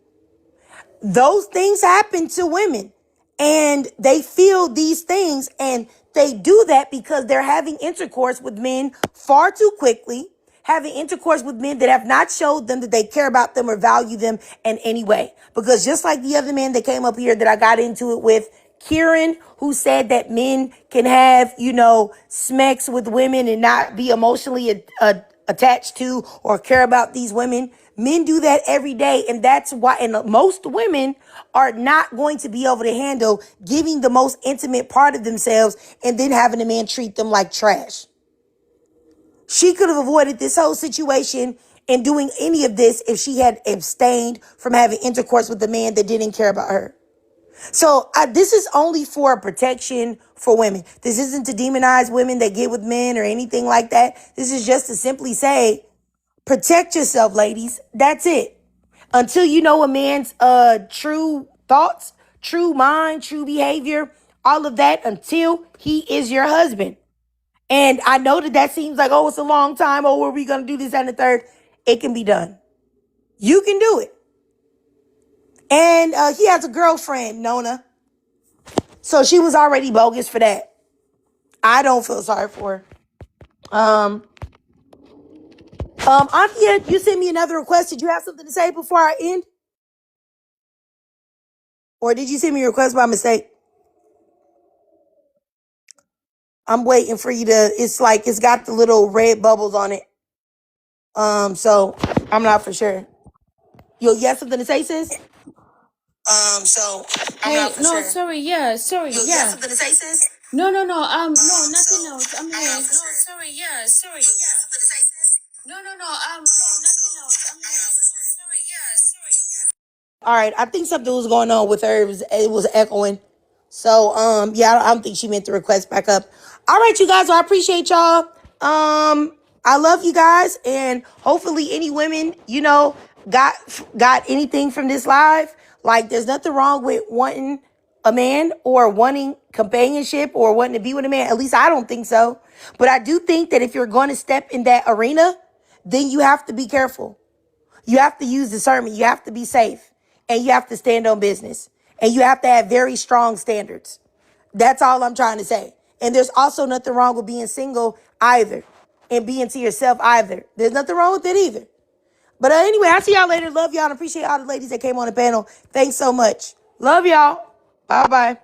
Those things happen to women and they feel these things, and they do that because they're having intercourse with men far too quickly, having intercourse with men that have not showed them that they care about them or value them in any way. Because just like the other man that came up here that I got into it with, Kieran, who said that men can have, sex with women and not be emotionally attached to or care about these women. Men do that every day. And that's why, and most women are not going to be able to handle giving the most intimate part of themselves and then having a man treat them like trash. She could have avoided this whole situation and doing any of this if she had abstained from having intercourse with a man that didn't care about her. So this is only for protection for women. This isn't to demonize women that get with men or anything like that. This is just to simply say, protect yourself, ladies. That's it. Until you know a man's true thoughts, true mind, true behavior, all of that, until he is your husband. And I know that seems like, oh, it's a long time. Oh, are we going to do this and the third? It can be done. You can do it. And he has a girlfriend, Nona. So she was already bogus for that. I don't feel sorry for her. Anthea, you sent me another request. Did you have something to say before I end? Or did you send me a request by mistake? I'm waiting for you to, it's like, it's got the little red bubbles on it. So I'm not for sure. You have something to say, sis? So I'm Hey, not for no, sure. sorry, yeah, sorry, You have yeah. something to say, sis? No, no, no, no, nothing else. I'm here. not No, for sure. sorry, yeah, sorry, You have yeah. something to say, sis? No, no, no, no, nothing else. I'm here. No, sorry, yeah, sorry. All right, I think something was going on with her. It was echoing. So, yeah, I don't think she meant to request back up. All right, you guys, well, I appreciate y'all. I love you guys, and hopefully any women, got anything from this live. Like, there's nothing wrong with wanting a man or wanting companionship or wanting to be with a man. At least I don't think so. But I do think that if you're going to step in that arena, then you have to be careful. You have to use discernment. You have to be safe. And you have to stand on business. And you have to have very strong standards. That's all I'm trying to say. And there's also nothing wrong with being single either. And being to yourself either. There's nothing wrong with it either. But anyway, I'll see y'all later. Love y'all and appreciate all the ladies that came on the panel. Thanks so much. Love y'all. Bye-bye.